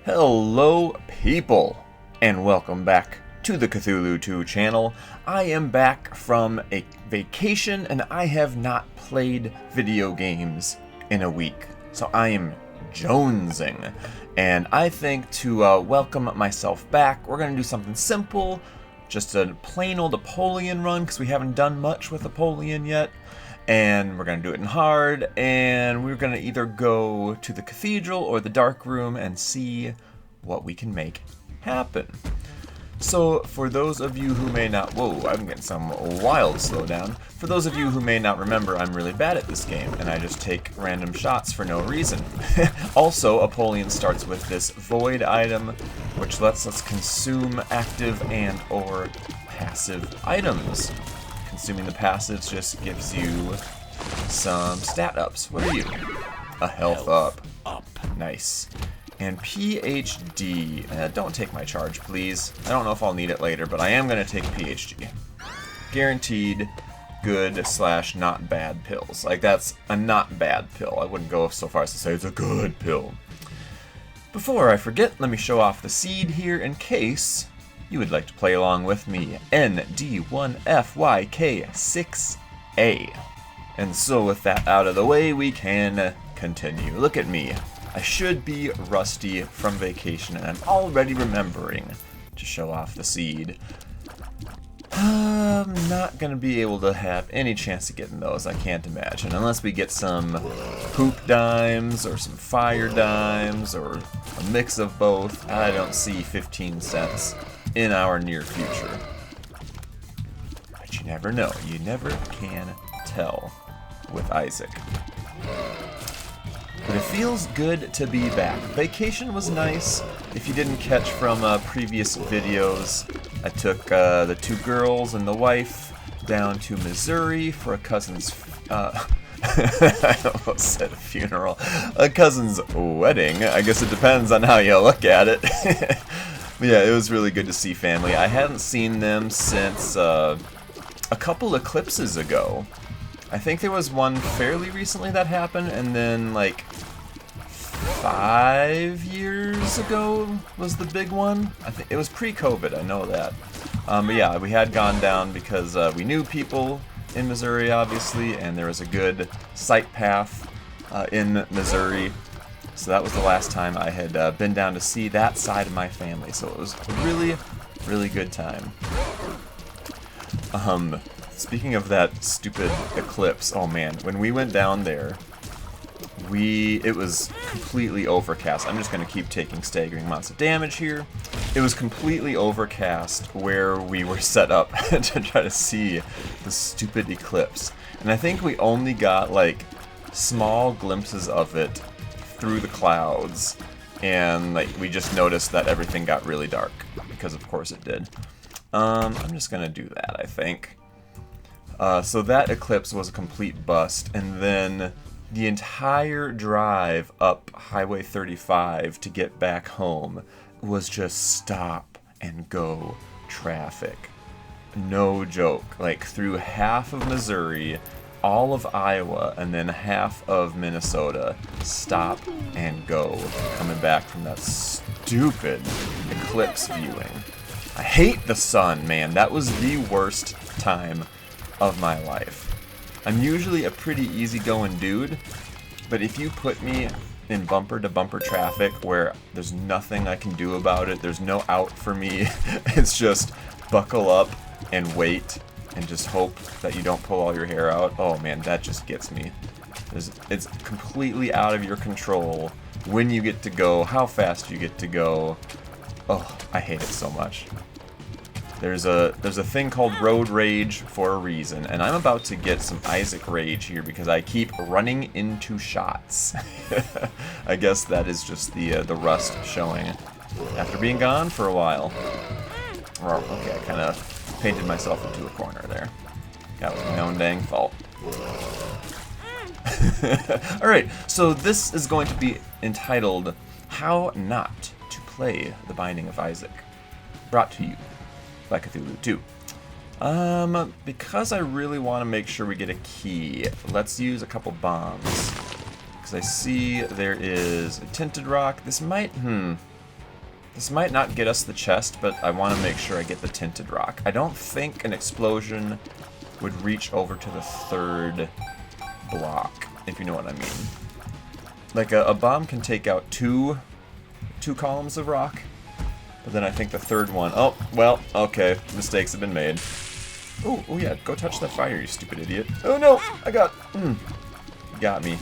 Hello people, and welcome back to the CthulhuToo channel. I am back from a vacation and I have not played video games in a week, so I am jonesing. And I think to welcome myself back, we're going to do something simple, just a plain old Apollyon run, because we haven't done much with Apollyon yet. And we're going to do it in hard, and we're going to either go to the cathedral or the dark room and see what we can make happen. So, for those of you who may not... Whoa, I'm getting some wild slowdown. For those of you who may not remember, I'm really bad at this game, and I just take random shots for no reason. Also, Apollyon starts with this void item, which lets us consume active and or passive items. Consuming the passives just gives you some stat ups. What are you? A health up. Nice. And PhD. Don't take my charge, please. I don't know if I'll need it later, but I am going to take PhD. Guaranteed good / not bad pills. Like, that's a not bad pill. I wouldn't go so far as to say it's a good pill. Before I forget, let me show off the seed here in case you would like to play along with me. ND1FYK6A. And so with that out of the way, we can continue. Look at me. I should be rusty from vacation, and I'm already remembering to show off the seed. I'm not going to be able to have any chance of getting those, I can't imagine, unless we get some poop dimes or some fire dimes or a mix of both. I don't see 15 cents in our near future. But you never know. You never can tell with Isaac. But it feels good to be back. Vacation was nice. If you didn't catch from previous videos, I took the two girls and the wife down to Missouri for a cousin's... I almost said funeral. A cousin's wedding. I guess it depends on how you look at it. Yeah, it was really good to see family. I hadn't seen them since a couple eclipses ago. I think there was one fairly recently that happened, and then like 5 years ago was the big one. I think it was pre-COVID, I know that. But yeah, we had gone down because we knew people in Missouri, obviously, and there was a good sight path in Missouri. So that was the last time I had been down to see that side of my family. So it was a really, really good time. Speaking of that stupid eclipse, oh man, when we went down there, it was completely overcast. I'm just going to keep taking staggering amounts of damage here. It was completely overcast where we were set up to try to see the stupid eclipse. And I think we only got like small glimpses of it through the clouds, and like we just noticed that everything got really dark, because of course it did. I'm just going to do that, I think. So that eclipse was a complete bust, and then the entire drive up Highway 35 to get back home was just stop and go traffic. No joke. Like through half of Missouri, all of Iowa, and then half of Minnesota, stop and go coming back from that stupid eclipse viewing. I hate the sun, man. That was the worst time of my life. I'm usually a pretty easygoing dude, but if you put me in bumper-to-bumper traffic where there's nothing I can do about it, there's no out for me, it's just buckle up and wait and just hope that you don't pull all your hair out, oh man, that just gets me. It's completely out of your control when you get to go, how fast you get to go. Oh, I hate it so much. There's a thing called road rage for a reason, and I'm about to get some Isaac rage here because I keep running into shots. I guess that is just the rust showing after being gone for a while. Oh, okay, I kind of painted myself into a corner there. That was my own dang fault. Alright, so this is going to be entitled How Not to Play the Binding of Isaac. Brought to you by CthulhuToo. Because I really want to make sure we get a key, let's use a couple bombs. Because Because I see there is a tinted rock. This might not get us the chest, but I want to make sure I get the tinted rock. I don't think an explosion would reach over to the third block, if you know what I mean. Like a bomb can take out two columns of rock, but then I think the third one, oh, well, okay, mistakes have been made. Oh, yeah, go touch that fire, you stupid idiot. Oh no, got me.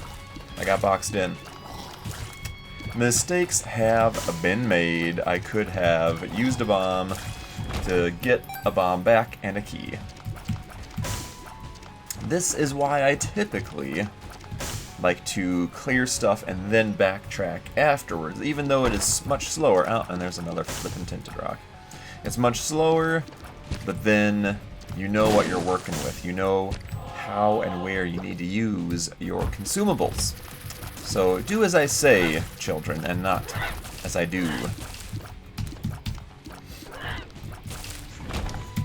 I got boxed in. Mistakes have been made. I could have used a bomb to get a bomb back and a key. This is why I typically like to clear stuff and then backtrack afterwards, even though it is much slower. Oh, and there's another flippin' tinted rock. It's much slower, but then you know what you're working with. You know how and where you need to use your consumables. So do as I say, children, and not as I do.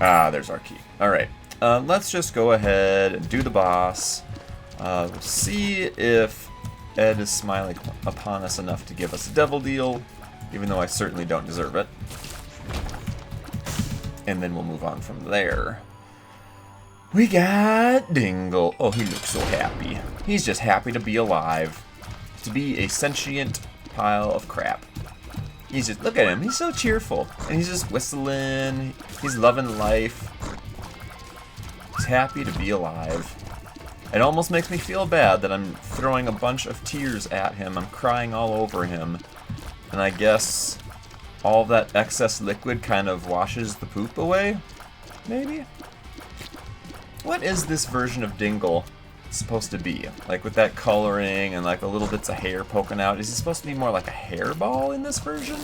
Ah, there's our key. Alright, let's just go ahead and do the boss. We'll see if Ed is smiling upon us enough to give us a devil deal, even though I certainly don't deserve it. And then we'll move on from there. We got Dingle. Oh, he looks so happy. He's just happy to be alive. To be a sentient pile of crap. He's just, look at him, he's so cheerful. And he's just whistling, he's loving life. He's happy to be alive. It almost makes me feel bad that I'm throwing a bunch of tears at him. I'm crying all over him. And I guess all that excess liquid kind of washes the poop away? Maybe? What is this version of Dingle supposed to be? Like with that coloring and like the little bits of hair poking out. Is he supposed to be more like a hairball in this version?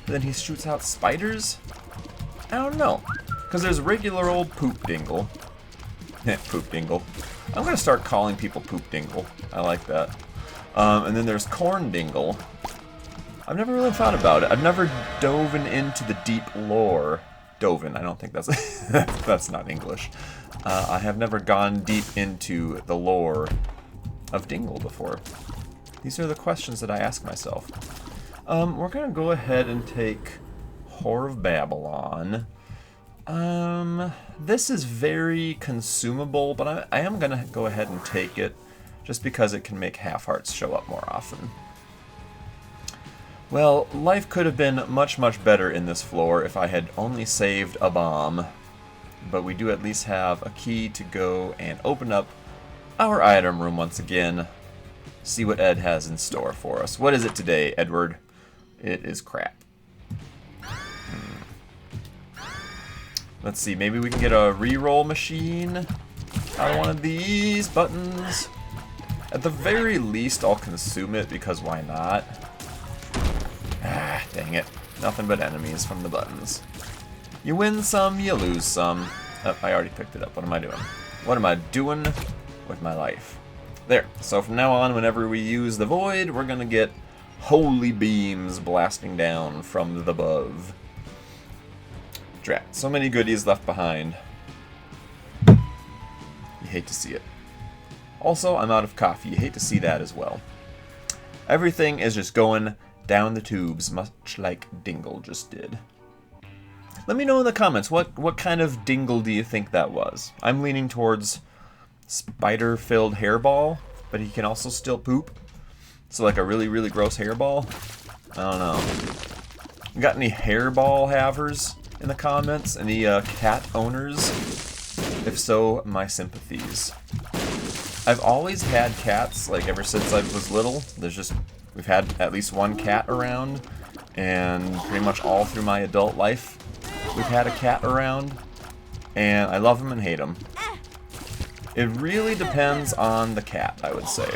Then he shoots out spiders? I don't know. Because there's regular old Poop Dingle. Poop Dingle. I'm going to start calling people Poop Dingle. I like that. And then there's Corn Dingle. I've never really thought about it. I've never dove into the deep lore. Doven, I don't think that's that's not English. I have never gone deep into the lore of Dingle before. These are the questions that I ask myself. We're going to go ahead and take Whore of Babylon. This is very consumable, but I am going to go ahead and take it just because it can make half-hearts show up more often. Well, life could have been much, much better in this floor if I had only saved a bomb. But we do at least have a key to go and open up our item room once again. See what Ed has in store for us. What is it today, Edward? It is crap. Let's see, maybe we can get a reroll machine out of one of these buttons. At the very least, I'll consume it because why not? Ah, dang it. Nothing but enemies from the buttons. You win some, you lose some. Oh, I already picked it up. What am I doing? What am I doing with my life? There. So from now on, whenever we use the void, we're going to get holy beams blasting down from the above. Drat. So many goodies left behind. You hate to see it. Also, I'm out of coffee. You hate to see that as well. Everything is just going down the tubes, much like Dingle just did. Let me know in the comments, what kind of Dingle do you think that was? I'm leaning towards spider-filled hairball, but he can also still poop. So like a really, really gross hairball? I don't know. Got any hairball havers in the comments? Any cat owners? If so, my sympathies. I've always had cats, like ever since I was little. We've had at least one cat around, and pretty much all through my adult life, we've had a cat around, and I love them and hate them. It really depends on the cat, I would say.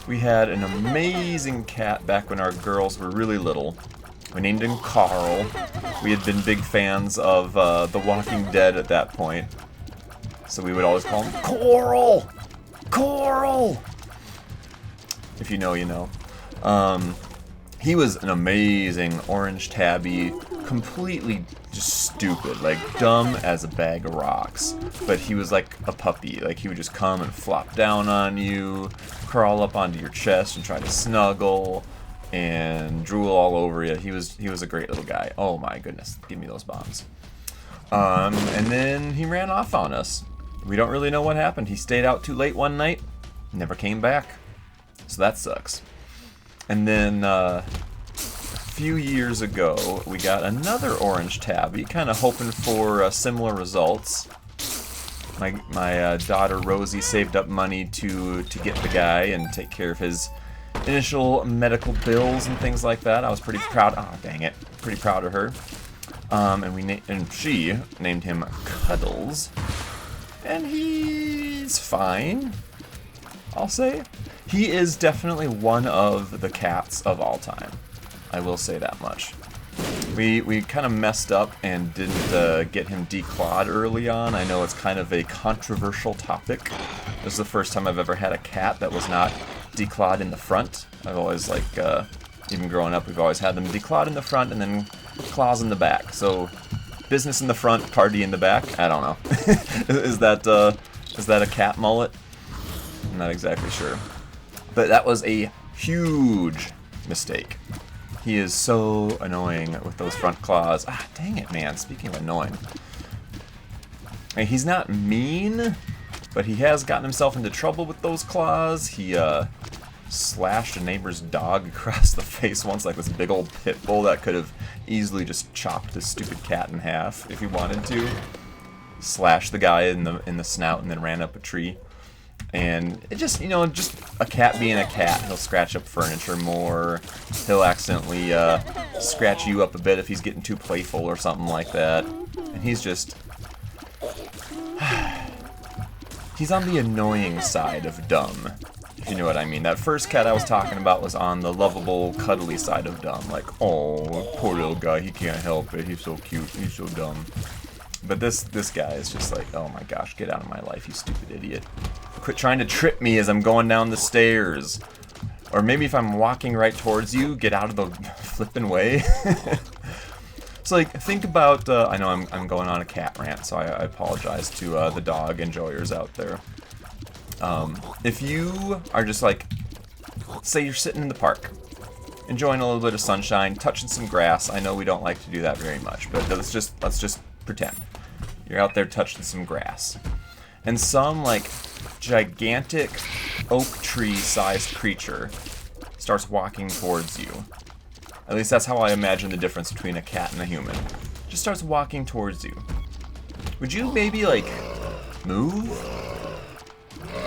We had an amazing cat back when our girls were really little. We named him Carl. We had been big fans of The Walking Dead at that point, so we would always call him Coral! Coral! If you know, you know. He was an amazing orange tabby, completely just stupid, like dumb as a bag of rocks. But he was like a puppy, like he would just come and flop down on you, crawl up onto your chest and try to snuggle, and drool all over you. He was a great little guy. Oh my goodness, give me those bombs. And then he ran off on us. We don't really know what happened. He stayed out too late one night, never came back. So that sucks. And then a few years ago, we got another orange tabby, kind of hoping for similar results. My daughter Rosie saved up money to get the guy and take care of his initial medical bills and things like that. I was pretty proud. Oh, dang it. Pretty proud of her. And she named him Cuddles. And he's fine, I'll say. He is definitely one of the cats of all time. I will say that much. We kind of messed up and didn't get him declawed early on. I know it's kind of a controversial topic. This is the first time I've ever had a cat that was not declawed in the front. I've always, like, even growing up, we've always had them declawed in the front and then claws in the back. So, business in the front, party in the back? I don't know. Is that a cat mullet? I'm not exactly sure. But that was a huge mistake. He is so annoying with those front claws. Ah, dang it, man. Speaking of annoying. I mean, he's not mean, but he has gotten himself into trouble with those claws. He slashed a neighbor's dog across the face once, like this big old pit bull that could have easily just chopped this stupid cat in half if he wanted to. Slashed the guy in the snout and then ran up a tree. And it just, just a cat being a cat. He'll scratch up furniture more. He'll accidentally scratch you up a bit if he's getting too playful or something like that. And he's just... he's on the annoying side of dumb, if you know what I mean. That first cat I was talking about was on the lovable, cuddly side of dumb. Like, oh, poor little guy, he can't help it. He's so cute. He's so dumb. But this guy is just like, oh my gosh, get out of my life, you stupid idiot. Quit trying to trip me as I'm going down the stairs. Or maybe if I'm walking right towards you, get out of the flipping way. So, like, think about, I know I'm going on a cat rant, so I apologize to the dog enjoyers out there. If you are just like, say you're sitting in the park, enjoying a little bit of sunshine, touching some grass. I know we don't like to do that very much, but let's just pretend. You're out there touching some grass. And some, like, gigantic oak tree-sized creature starts walking towards you. At least that's how I imagine the difference between a cat and a human. Just starts walking towards you. Would you maybe, like, move?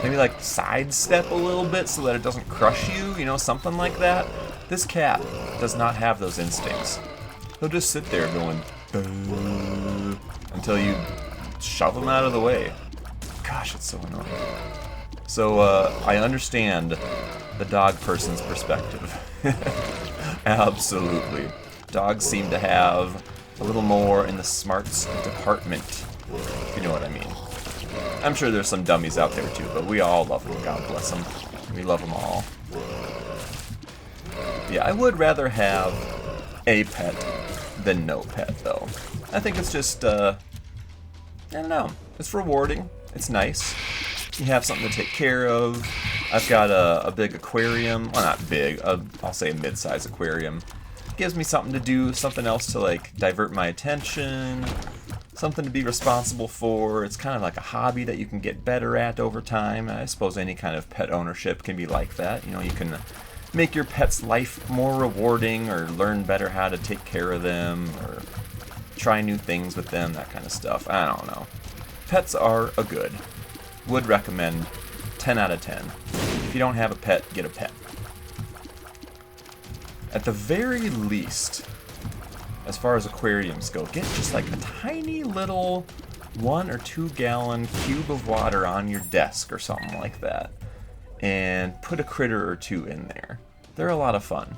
Maybe, like, sidestep a little bit so that it doesn't crush you? Something like that? This cat does not have those instincts. He'll just sit there going, until you shove him out of the way. Gosh, it's so annoying. So, I understand the dog person's perspective. Absolutely. Dogs seem to have a little more in the smarts department, if you know what I mean. I'm sure there's some dummies out there too, but we all love them. God bless them. We love them all. Yeah, I would rather have a pet than no pet, though. I think it's just, I don't know. It's rewarding. It's nice. You have something to take care of. I've got a big aquarium. Well, not big. I'll say a mid-size aquarium. Gives me something to do, something else to, like, divert my attention, something to be responsible for. It's kind of like a hobby that you can get better at over time. I suppose any kind of pet ownership can be like that. You can make your pet's life more rewarding or learn better how to take care of them or try new things with them, that kind of stuff. I don't know. Pets are a good. Would recommend 10 out of 10. If you don't have a pet, get a pet. At the very least, as far as aquariums go, get just like a tiny little 1 or 2 gallon cube of water on your desk or something like that. And put a critter or two in there. They're a lot of fun.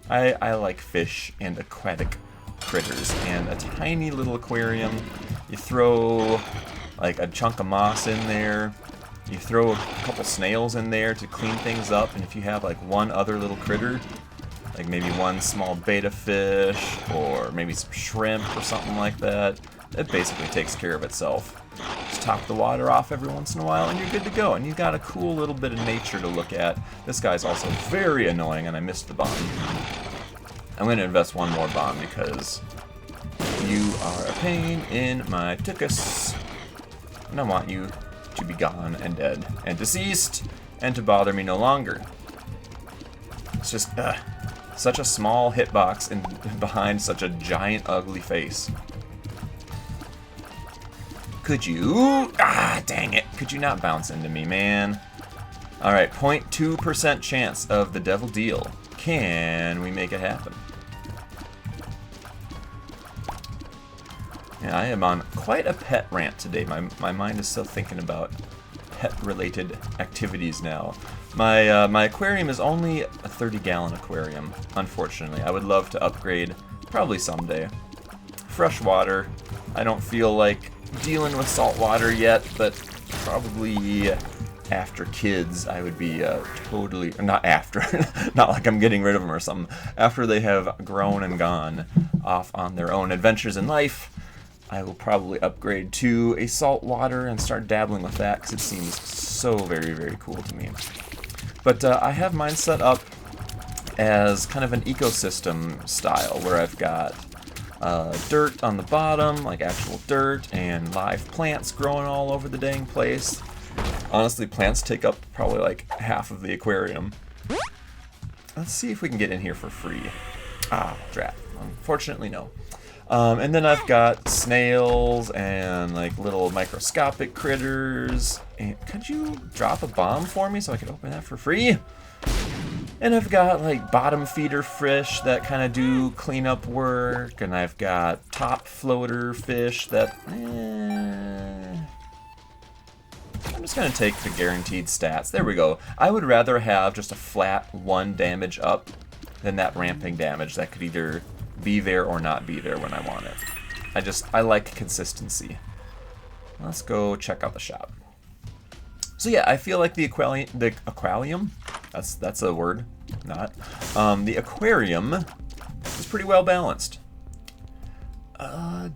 I like fish and aquatic critters, and a tiny little aquarium. You throw like a chunk of moss in there. You throw a couple snails in there to clean things up, and if you have like one other little critter, like maybe one small betta fish, or maybe some shrimp or something like that. It basically takes care of itself. Just top the water off every once in a while and you're good to go. And you've got a cool little bit of nature to look at. This guy's also very annoying, and I missed the bomb. I'm going to invest one more bomb because you are a pain in my tuchus. And I want you to be gone and dead and deceased and to bother me no longer. It's just such a small hitbox and behind such a giant ugly face. Could you... Ah, dang it. Could you not bounce into me, man? Alright, 0.2% chance of the devil deal. Can we make it happen? Yeah, I am on quite a pet rant today. My mind is still thinking about pet-related activities now. My aquarium is only a 30-gallon aquarium, unfortunately. I would love to upgrade, probably someday. Fresh water. I don't feel like dealing with salt water yet, but probably after kids I would be totally... Not after. Not like I'm getting rid of them or something. After they have grown and gone off on their own adventures in life, I will probably upgrade to a salt water and start dabbling with that because it seems so very, very cool to me. But I have mine set up as kind of an ecosystem style where I've got dirt on the bottom, like actual dirt, and live plants growing all over the dang place. Honestly, plants take up probably like half of the aquarium. Let's see if we can get in here for free. Ah, drat. Unfortunately, no. And then I've got snails and like little microscopic critters. And could you drop a bomb for me so I could open that for free? And I've got like bottom feeder fish that kind of do cleanup work. And I've got top floater fish that... I'm just going to take the guaranteed stats. There we go. I would rather have just a flat 1 damage up than that ramping damage that could either be there or not be there when I want it. I like consistency. Let's go check out the shop. So yeah, I feel like the aquarium, that's a word, not. The aquarium is pretty well balanced.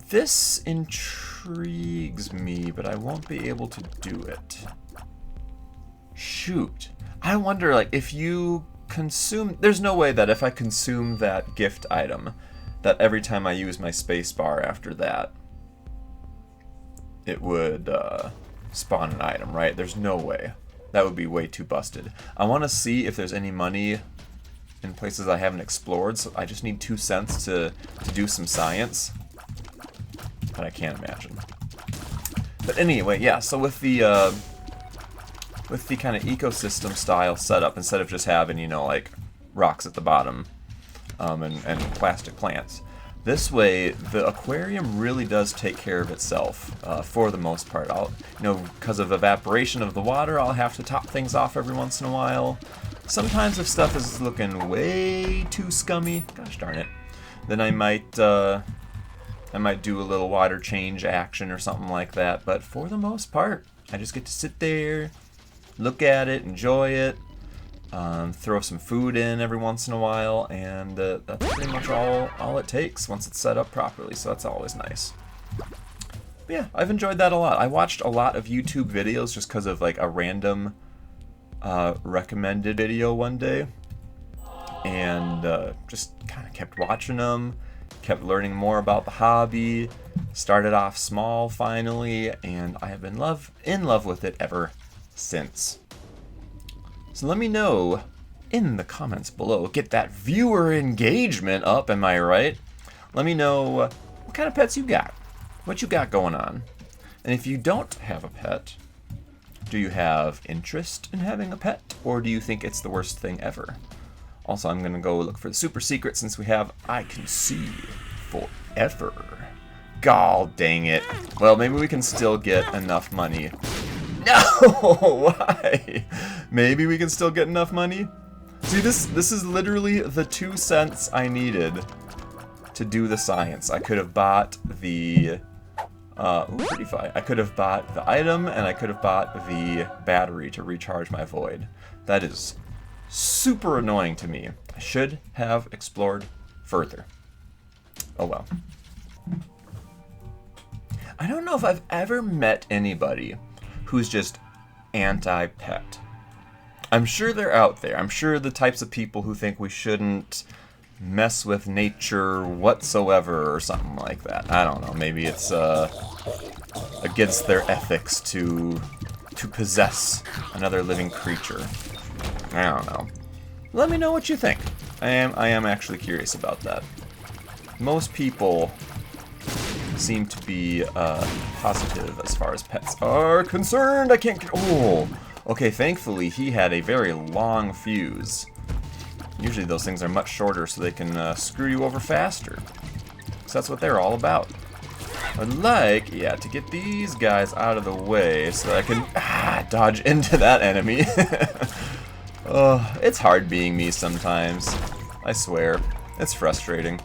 This intrigues me, but I won't be able to do it. Shoot. I wonder, like, if you consume... There's no way that if I consume that gift item, that every time I use my space bar after that, it would spawn an item, right? There's no way. That would be way too busted. I want to see if there's any money in places I haven't explored, so I just need 2 cents to do some science. But I can't imagine. But anyway, yeah, so with the kind of ecosystem style setup, instead of just having, you know, like rocks at the bottom, and plastic plants. This way, the aquarium really does take care of itself for the most part. Because of evaporation of the water, I'll have to top things off every once in a while. Sometimes if stuff is looking way too scummy, gosh darn it, then I might do a little water change action or something like that. But for the most part, I just get to sit there, look at it, enjoy it. Throw some food in every once in a while, and that's pretty much all it takes once it's set up properly, so that's always nice. But yeah, I've enjoyed that a lot. I watched a lot of YouTube videos just because of like a random recommended video one day, and just kind of kept watching them, kept learning more about the hobby, started off small finally, and I have been in love with it ever since. So let me know in the comments below. Get that viewer engagement up, am I right? Let me know what kind of pets you got. What you got going on. And if you don't have a pet, do you have interest in having a pet? Or do you think it's the worst thing ever? Also, I'm going to go look for the super secret since we have I Can See Forever. God dang it. Well, maybe we can still get enough money. No! Why? Maybe we can still get enough money? See, this is literally the 2 cents I needed to do the science. I could have bought the... pretty fine. I could have bought the item, and I could have bought the battery to recharge my void. That is super annoying to me. I should have explored further. Oh well. I don't know if I've ever met anybody who's just anti-pet. I'm sure they're out there. I'm sure the types of people who think we shouldn't mess with nature whatsoever or something like that. I don't know. Maybe it's against their ethics to possess another living creature. I don't know. Let me know what you think. I am actually curious about that. Most people seem to be positive as far as pets are concerned. I can't get... Oh! Okay, thankfully he had a very long fuse. Usually those things are much shorter so they can screw you over faster. So that's what they're all about. I'd like, yeah, to get these guys out of the way so that I can dodge into that enemy. Oh, it's hard being me sometimes. I swear. It's frustrating.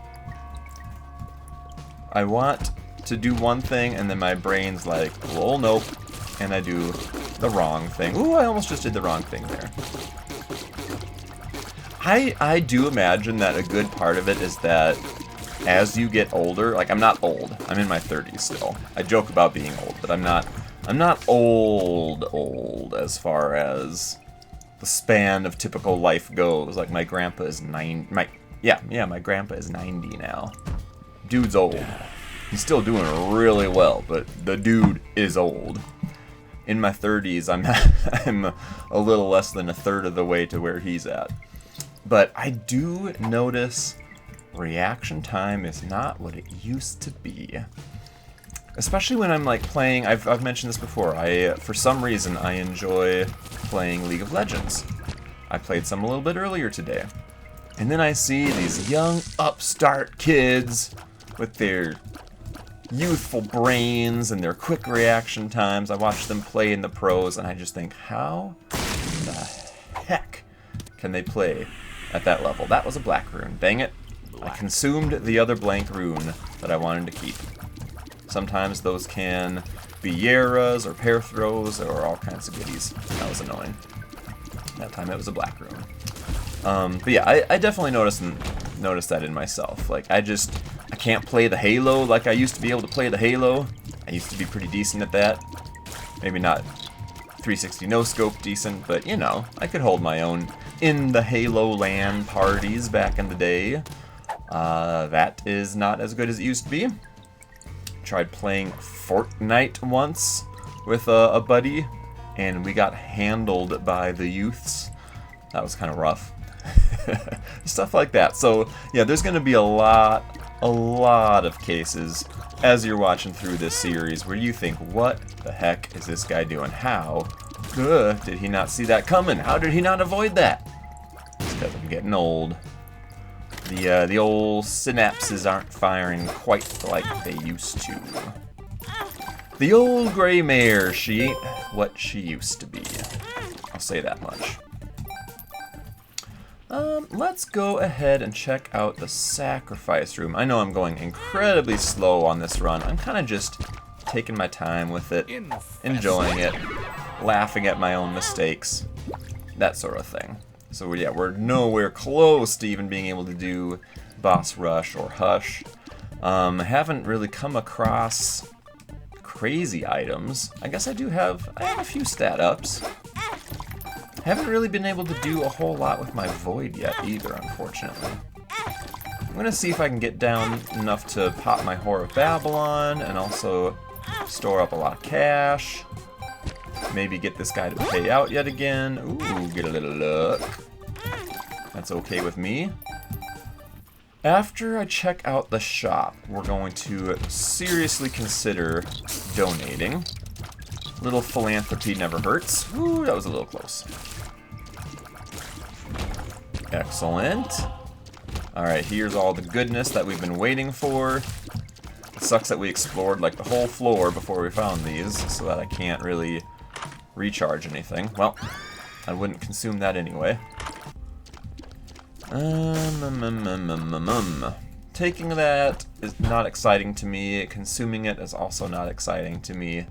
I want to do one thing and then my brain's like, well, nope. And I do the wrong thing. Ooh, I almost just did the wrong thing there. I do imagine that a good part of it is that as you get older, like I'm not old, I'm in my 30s still. I joke about being old, but I'm not old as far as the span of typical life goes. Like my grandpa is my grandpa is 90 now. Dude's old. He's still doing really well, but the dude is old. In my 30s, I'm a little less than a third of the way to where he's at. But I do notice reaction time is not what it used to be. Especially when I'm like playing, I've mentioned this before, for some reason I enjoy playing League of Legends. I played some a little bit earlier today. And then I see these young upstart kids with their youthful brains and their quick reaction times. I watch them play in the pros and I just think, how the heck can they play at that level? That was a black rune. Dang it. I consumed the other blank rune that I wanted to keep. Sometimes those can be Yaras or pair throws or all kinds of goodies. That was annoying. That time it was a black rune. But yeah, I definitely noticed that in myself. Like, I can't play the Halo like I used to be able to play the Halo. I used to be pretty decent at that. Maybe not 360 no-scope decent, but you know, I could hold my own in the Halo LAN parties back in the day. That is not as good as it used to be. Tried playing Fortnite once with a buddy, and we got handled by the youths. That was kind of rough. Stuff like that. So yeah, there's going to be a lot of cases as you're watching through this series where you think, what the heck is this guy doing? How did he not see that coming? How did he not avoid that? It's because I'm getting old. The old synapses aren't firing quite like they used to. The old gray mare, she ain't what she used to be. I'll say that much. Let's go ahead and check out the sacrifice room. I know I'm going incredibly slow on this run. I'm kind of just taking my time with it, enjoying it, laughing at my own mistakes, that sort of thing. So yeah, we're nowhere close to even being able to do boss rush or hush. Haven't really come across crazy items. I guess I have a few stat ups. Haven't really been able to do a whole lot with my void yet either, unfortunately. I'm gonna see if I can get down enough to pop my Whore of Babylon and also store up a lot of cash. Maybe get this guy to pay out yet again. Ooh, get a little luck. That's okay with me. After I check out the shop, we're going to seriously consider donating. Little philanthropy never hurts. Ooh, that was a little close. Excellent. Alright, here's all the goodness that we've been waiting for. It sucks that we explored like the whole floor before we found these, so that I can't really recharge anything. Well, I wouldn't consume that anyway. Taking that is not exciting to me. Consuming it is also not exciting to me.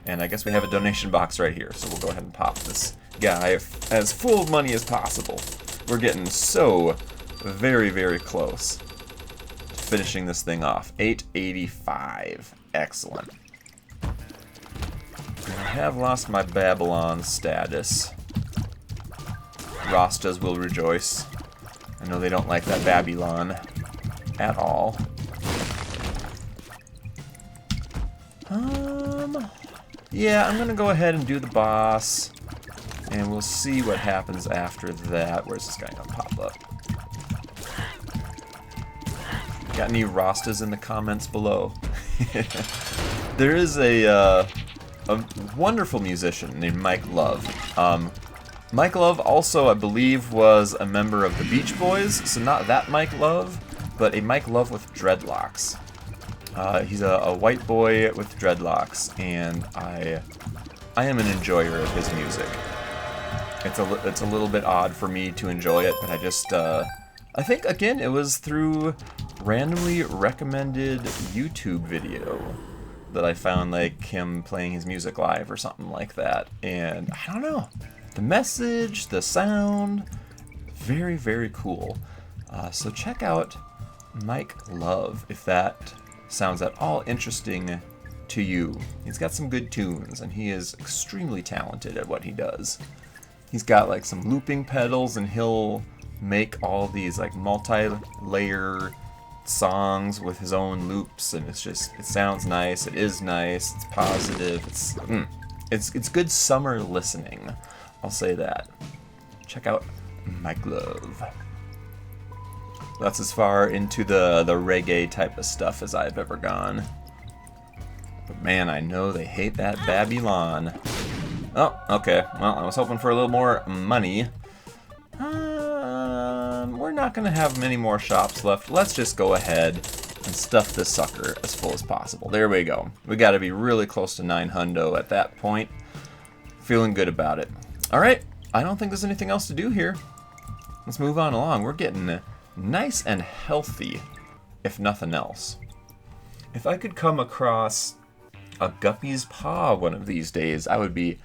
And I guess we have a donation box right here, so we'll go ahead and pop this guy as full of money as possible. We're getting so very, very close to finishing this thing off. 885. Excellent. I have lost my Babylon status. Rastas will rejoice. I know they don't like that Babylon at all. Yeah, I'm gonna go ahead and do the boss, and we'll see what happens after that. Where's this guy gonna pop up? Got any Rastas in the comments below? There is a wonderful musician named Mike Love. Mike Love also, I believe, was a member of the Beach Boys, so not that Mike Love, but a Mike Love with dreadlocks. He's a white boy with dreadlocks, and I am an enjoyer of his music. It's a little bit odd for me to enjoy it, but I think, again, it was through randomly recommended YouTube video that I found, like, him playing his music live or something like that, and I don't know. The message, the sound, very, very cool. So check out Mike Love if that sounds at all interesting to you. He's got some good tunes, and he is extremely talented at what he does. He's got like some looping pedals, and he'll make all these like multi-layer songs with his own loops, and it sounds nice, it is nice, it's positive, it's good summer listening. I'll say that. Check out Mike Love. That's as far into the reggae type of stuff as I've ever gone. But man, I know they hate that Babylon. Oh, okay. Well, I was hoping for a little more money. We're not going to have many more shops left. Let's just go ahead and stuff this sucker as full as possible. There we go. We got to be really close to 900 at that point. Feeling good about it. Alright, I don't think there's anything else to do here. Let's move on along. We're getting nice and healthy, if nothing else. If I could come across a guppy's paw one of these days, I would be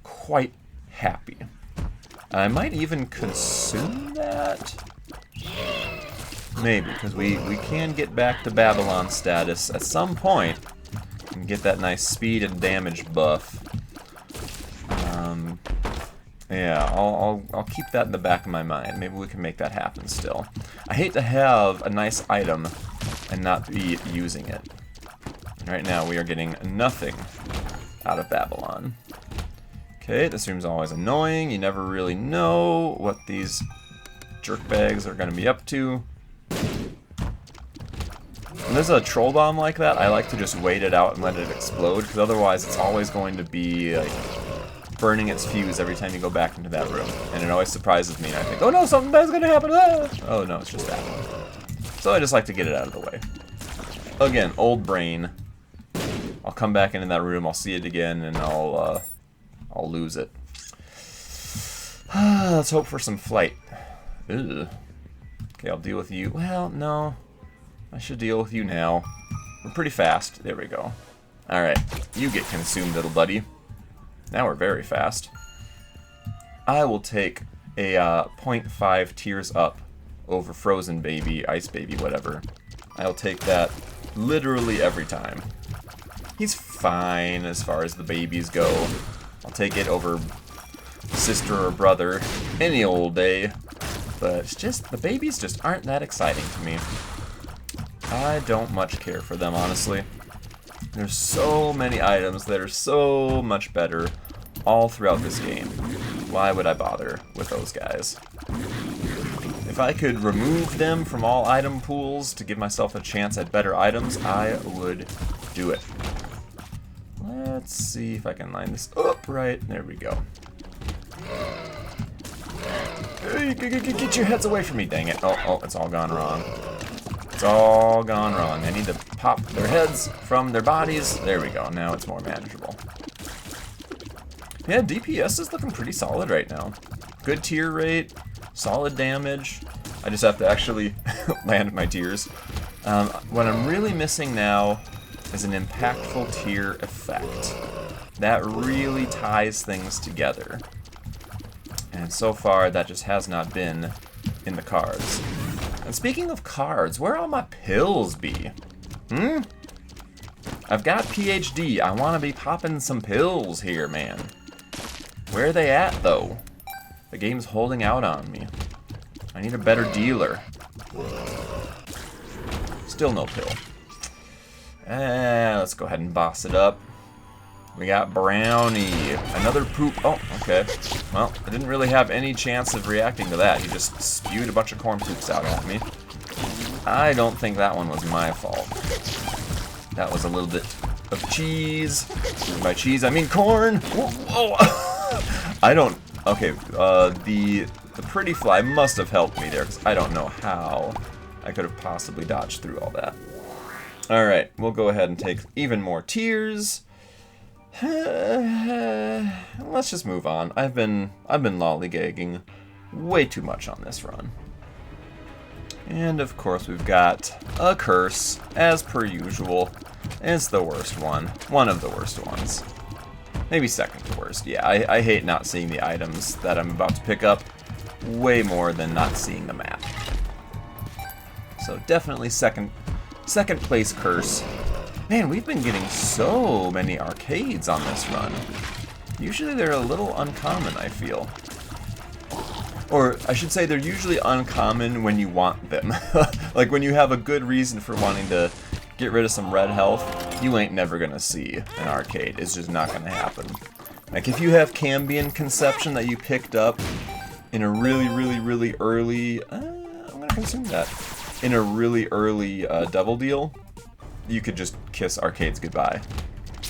quite happy. I might even consume that. Maybe, because we can get back to Babylon status at some point and get that nice speed and damage buff. Yeah, I'll keep that in the back of my mind. Maybe we can make that happen still. I hate to have a nice item and not be using it. Right now we are getting nothing out of Babylon. Okay, this room's always annoying. You never really know what these jerkbags are going to be up to. When there's a troll bomb like that, I like to just wait it out and let it explode, because otherwise it's always going to be like burning its fuse every time you go back into that room. And it always surprises me, and I think, oh no, something bad's gonna happen! Ah! Oh no, it's just that one. So I just like to get it out of the way. Again, old brain. I'll come back into that room, I'll see it again, and I'll lose it. Let's hope for some flight. Ugh. Okay, I'll deal with you. Well, no. I should deal with you now. We're pretty fast. There we go. Alright, you get consumed, little buddy. Now we're very fast. I will take a 0.5 tears up over Frozen Baby, Ice Baby, whatever. I'll take that literally every time. He's fine as far as the babies go. I'll take it over sister or brother any old day. But it's just, the babies just aren't that exciting to me. I don't much care for them, honestly. There's so many items that are so much better all throughout this game. Why would I bother with those guys? If I could remove them from all item pools to give myself a chance at better items, I would do it. Let's see if I can line this up right. There we go. Hey, get your heads away from me, dang it. Oh, it's all gone wrong. It's all gone wrong. I need to pop their heads from their bodies. There we go. Now it's more manageable. Yeah, DPS is looking pretty solid right now. Good tier rate, solid damage. I just have to actually land my tiers. What I'm really missing now is an impactful tier effect. That really ties things together. And so far, that just has not been in the cards. And speaking of cards, where all my pills be? I've got PhD. I want to be popping some pills here, man. Where are they at, though? The game's holding out on me. I need a better dealer. Still no pill. Let's go ahead and boss it up. We got Brownie. Another poop. Oh, okay. Well, I didn't really have any chance of reacting to that. He just spewed a bunch of corn poops out at me. I don't think that one was my fault. That was a little bit of cheese. And by cheese, I mean corn. Whoa. I don't... Okay, the pretty fly must have helped me there, because I don't know how I could have possibly dodged through all that. Alright, we'll go ahead and take even more tears. Let's just move on. I've been lollygagging way too much on this run. And of course we've got a curse, as per usual. It's the worst one. One of the worst ones. Maybe second to worst. Yeah, I hate not seeing the items that I'm about to pick up way more than not seeing the map. So definitely second place curse. Man, we've been getting so many arcades on this run. Usually they're a little uncommon, I feel. Or I should say they're usually uncommon when you want them. Like when you have a good reason for wanting to get rid of some red health, you ain't never gonna see an arcade. It's just not gonna happen. Like if you have Cambion Conception that you picked up in a really early... I'm gonna consume that. In a really early double deal, you could just kiss arcades goodbye.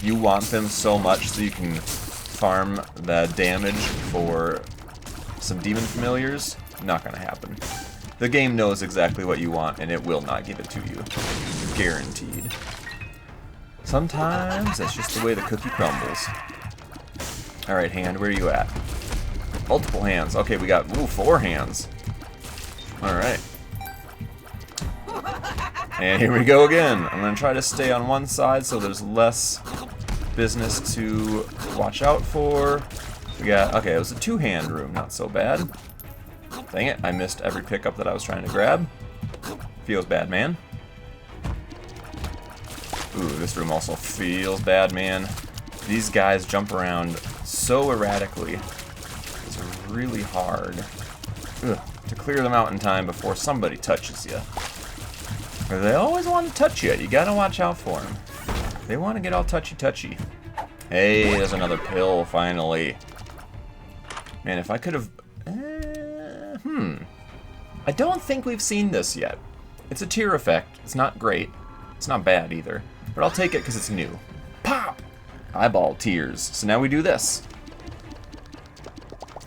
You want them so much so you can farm the damage for some demon familiars. Not gonna happen. The game knows exactly what you want and it will not give it to you. Guaranteed. Sometimes that's just the way the cookie crumbles. Alright, hand, where are you at? Multiple hands. Okay, we got 4 hands. Alright. And here we go again. I'm going to try to stay on one side so there's less business to watch out for. We got, okay, it was a 2-hand room, not so bad. Dang it, I missed every pickup that I was trying to grab. Feels bad, man. Ooh, this room also feels bad, man. These guys jump around so erratically. It's really hard to clear them out in time before somebody touches you. Or they always want to touch you. You gotta watch out for them. They want to get all touchy-touchy. Hey, there's another pill, finally. Man, if I could have... I don't think we've seen this yet. It's a tear effect. It's not great. It's not bad either. But I'll take it because it's new. Pop! Eyeball tears. So now we do this.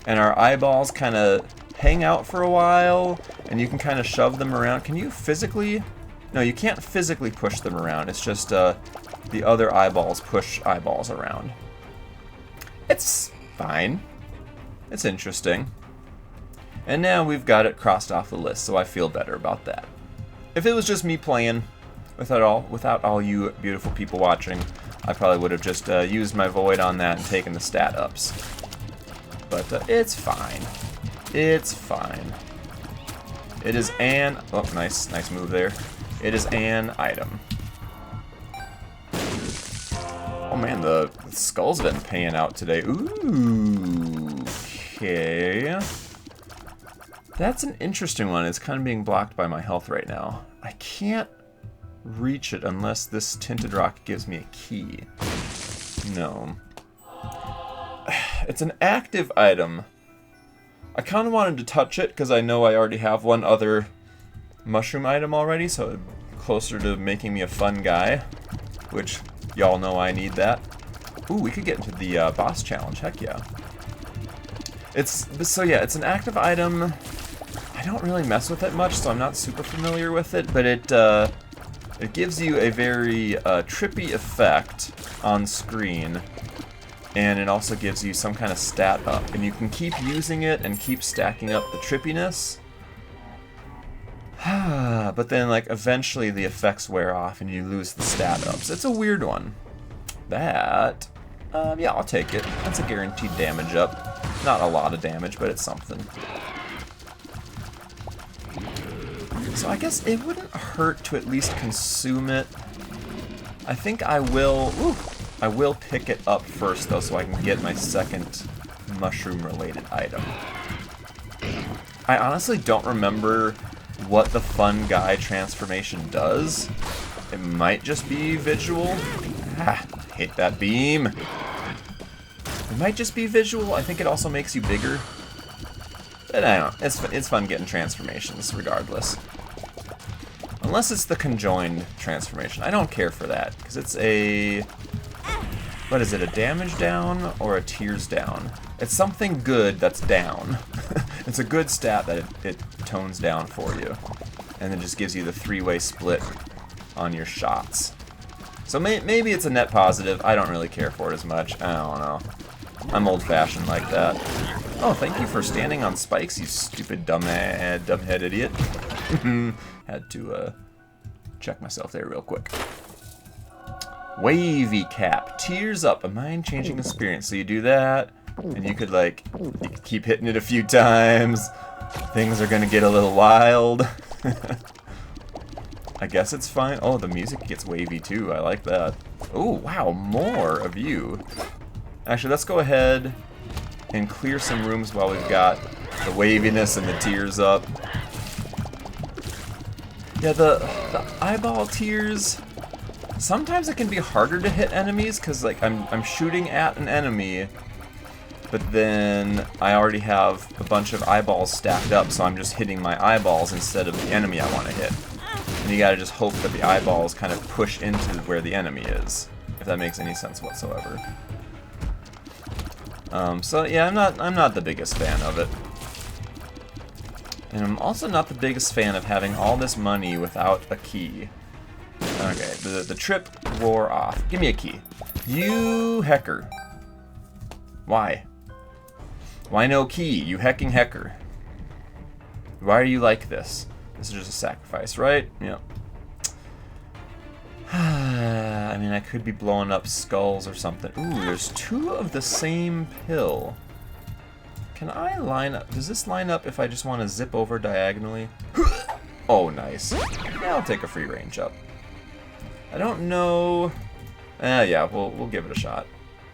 And our eyeballs kind of hang out for a while, and you can kind of shove them around. Can you physically... No, you can't physically push them around. It's just the other eyeballs push eyeballs around. It's fine. It's interesting. And now we've got it crossed off the list, so I feel better about that. If it was just me playing, without all you beautiful people watching, I probably would have just used my void on that and taken the stat ups. But it's fine. It's fine. It is an... Oh, nice move there. It is an item. Oh man, the skull's been paying out today. Ooh, okay. That's an interesting one. It's kind of being blocked by my health right now. I can't reach it unless this tinted rock gives me a key. No. It's an active item. I kind of wanted to touch it because I know I already have one other mushroom item already, so closer to making me a fun guy, which y'all know I need that. Ooh, we could get into the boss challenge. Heck yeah. It's an active item. I don't really mess with it much, so I'm not super familiar with it, but it gives you a very trippy effect on screen, and it also gives you some kind of stat up, and you can keep using it and keep stacking up the trippiness. But then, like, eventually the effects wear off and you lose the stat ups. It's a weird one. That, yeah, I'll take it. That's a guaranteed damage up. Not a lot of damage, but it's something. So I guess it wouldn't hurt to at least consume it. I think I will... Ooh, I will pick it up first, though, so I can get my second mushroom-related item. I honestly don't remember what the fun guy transformation does. It might just be visual. Ah, hate that beam. It might just be visual. I think it also makes you bigger. But I don't know. It's fun getting transformations, regardless. Unless it's the conjoined transformation. I don't care for that, because it's a... What is it, a damage down or a tears down? It's something good that's down. It's a good stat that it tones down for you. And then just gives you the three-way split on your shots. So maybe it's a net positive. I don't really care for it as much. I don't know. I'm old-fashioned like that. Oh, thank you for standing on spikes, you stupid dumbhead idiot. Had to check myself there real quick. Wavy cap. Tears up. A mind-changing experience. So you do that, and you could, like, you could keep hitting it a few times. Things are gonna get a little wild. I guess it's fine. Oh, the music gets wavy, too. I like that. Oh, wow. More of you. Actually, let's go ahead and clear some rooms while we've got the waviness and the tears up. Yeah, the eyeball tears... Sometimes it can be harder to hit enemies, because like I'm shooting at an enemy, but then I already have a bunch of eyeballs stacked up, so I'm just hitting my eyeballs instead of the enemy I want to hit. And you gotta just hope that the eyeballs kind of push into where the enemy is, if that makes any sense whatsoever. So yeah, I'm not the biggest fan of it. And I'm also not the biggest fan of having all this money without a key. Okay, the trip wore off. Give me a key. You hecker. Why? Why no key, you hecking hecker? Why are you like this? This is just a sacrifice, right? Yep. I mean, I could be blowing up skulls or something. Ooh, there's two of the same pill. Can I line up? Does this line up if I just want to zip over diagonally? Oh, nice. Yeah, I'll take a free range up. I don't know... yeah, we'll give it a shot.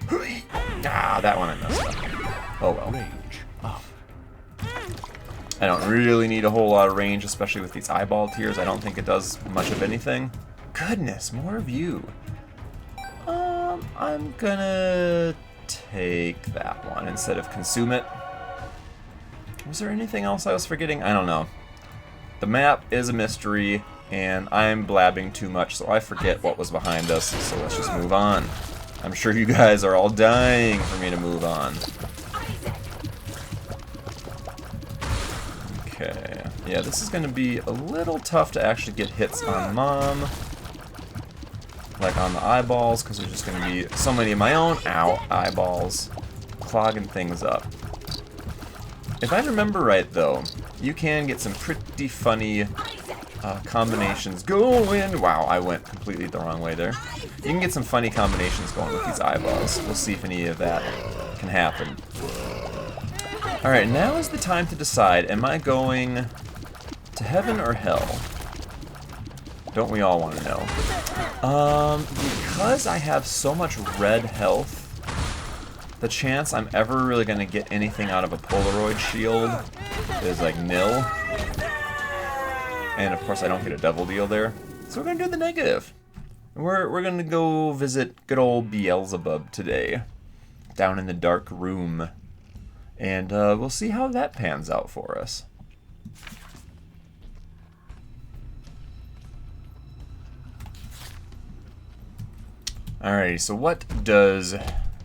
Ah, that one I messed up. Oh well. Range up. I don't really need a whole lot of range, especially with these eyeball tears. I don't think it does much of anything. Goodness, more of you. I'm gonna take that one instead of consume it. Was there anything else I was forgetting? I don't know. The map is a mystery, and I'm blabbing too much, so I forget what was behind us, so let's just move on. I'm sure you guys are all dying for me to move on. Okay. Yeah, this is going to be a little tough to actually get hits on Mom. Like on the eyeballs, because there's just going to be so many of my own, eyeballs clogging things up. If I remember right, though, you can get some pretty funny combinations going. Wow, I went completely the wrong way there. You can get some funny combinations going with these eyeballs. We'll see if any of that can happen. Alright, now is the time to decide, am I going to heaven or hell? Don't we all want to know? Because I have so much red health, the chance I'm ever really going to get anything out of a Polaroid shield is like nil. And of course I don't get a double deal there. So we're going to do the negative. We're going to go visit good old Beelzebub today. Down in the dark room. And we'll see how that pans out for us. Alrighty, so what does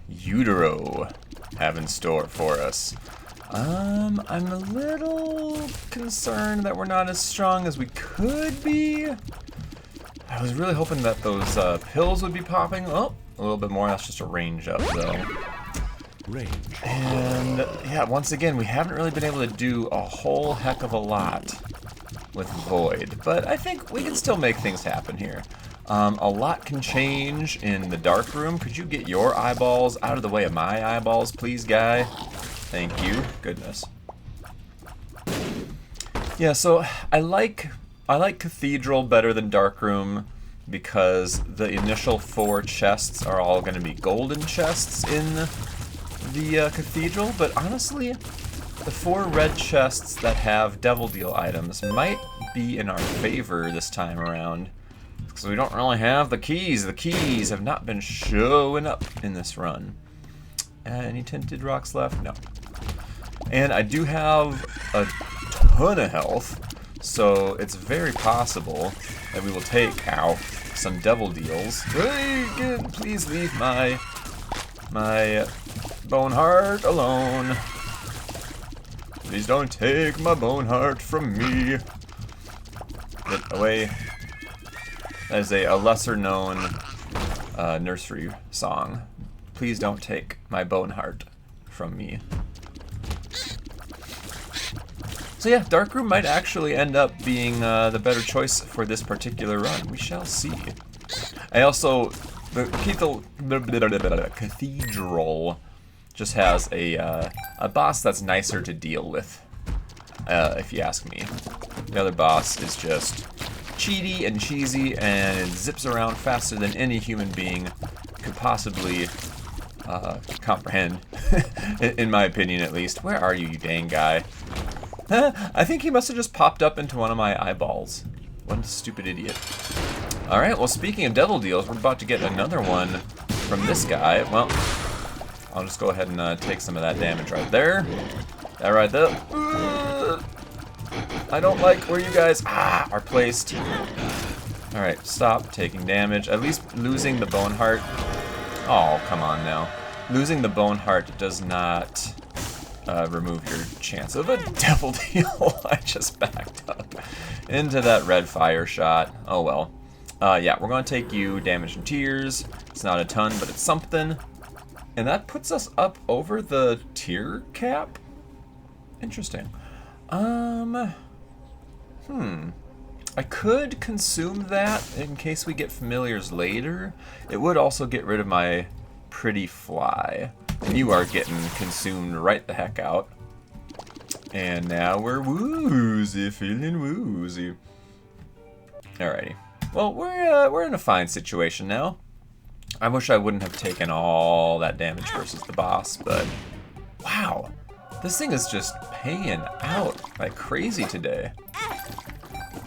Utero have in store for us? I'm a little concerned that we're not as strong as we could be. I was really hoping that those pills would be popping. Oh, a little bit more. That's just a range up, though. Range. And yeah, once again, we haven't really been able to do a whole heck of a lot with Void, but I think we can still make things happen here. A lot can change in the dark room. Could you get your eyeballs out of the way of my eyeballs, please, guy? Thank you. Goodness. Yeah, so I like Cathedral better than Darkroom because the initial 4 chests are all going to be golden chests in the Cathedral, but honestly, the 4 red chests that have Devil Deal items might be in our favor this time around, because we don't really have the keys. The keys have not been showing up in this run. Any tinted rocks left? No. And I do have a ton of health, so it's very possible that we will take out some Devil Deals. Hey, please leave my bone heart alone. Please don't take my bone heart from me. Get away. That is a lesser known nursery song. Please don't take my bone heart from me. So yeah, Darkroom might actually end up being the better choice for this particular run. We shall see. I also, the Cathedral just has a boss that's nicer to deal with, if you ask me. The other boss is just cheaty and cheesy, and it zips around faster than any human being could possibly comprehend, in my opinion at least. Where are you, you dang guy? I think he must have just popped up into one of my eyeballs. What a stupid idiot. Alright, well, speaking of Devil Deals, we're about to get another one from this guy. Well, I'll just go ahead and take some of that damage right there. That right there. I don't like where you guys are placed. Alright, stop taking damage. At least losing the Bone Heart. Oh, come on now. Losing the Bone Heart does not remove your chance of a Devil Deal. I just backed up into that red fire shot. Oh well. Yeah, we're going to take you damage and tears. It's not a ton, but it's something. And that puts us up over the tier cap? Interesting. I could consume that in case we get familiars later. It would also get rid of my pretty fly. And you are getting consumed right the heck out. And now we're woozy, feeling woozy. Alrighty. Well, we're in a fine situation now. I wish I wouldn't have taken all that damage versus the boss, but wow, this thing is just paying out like crazy today.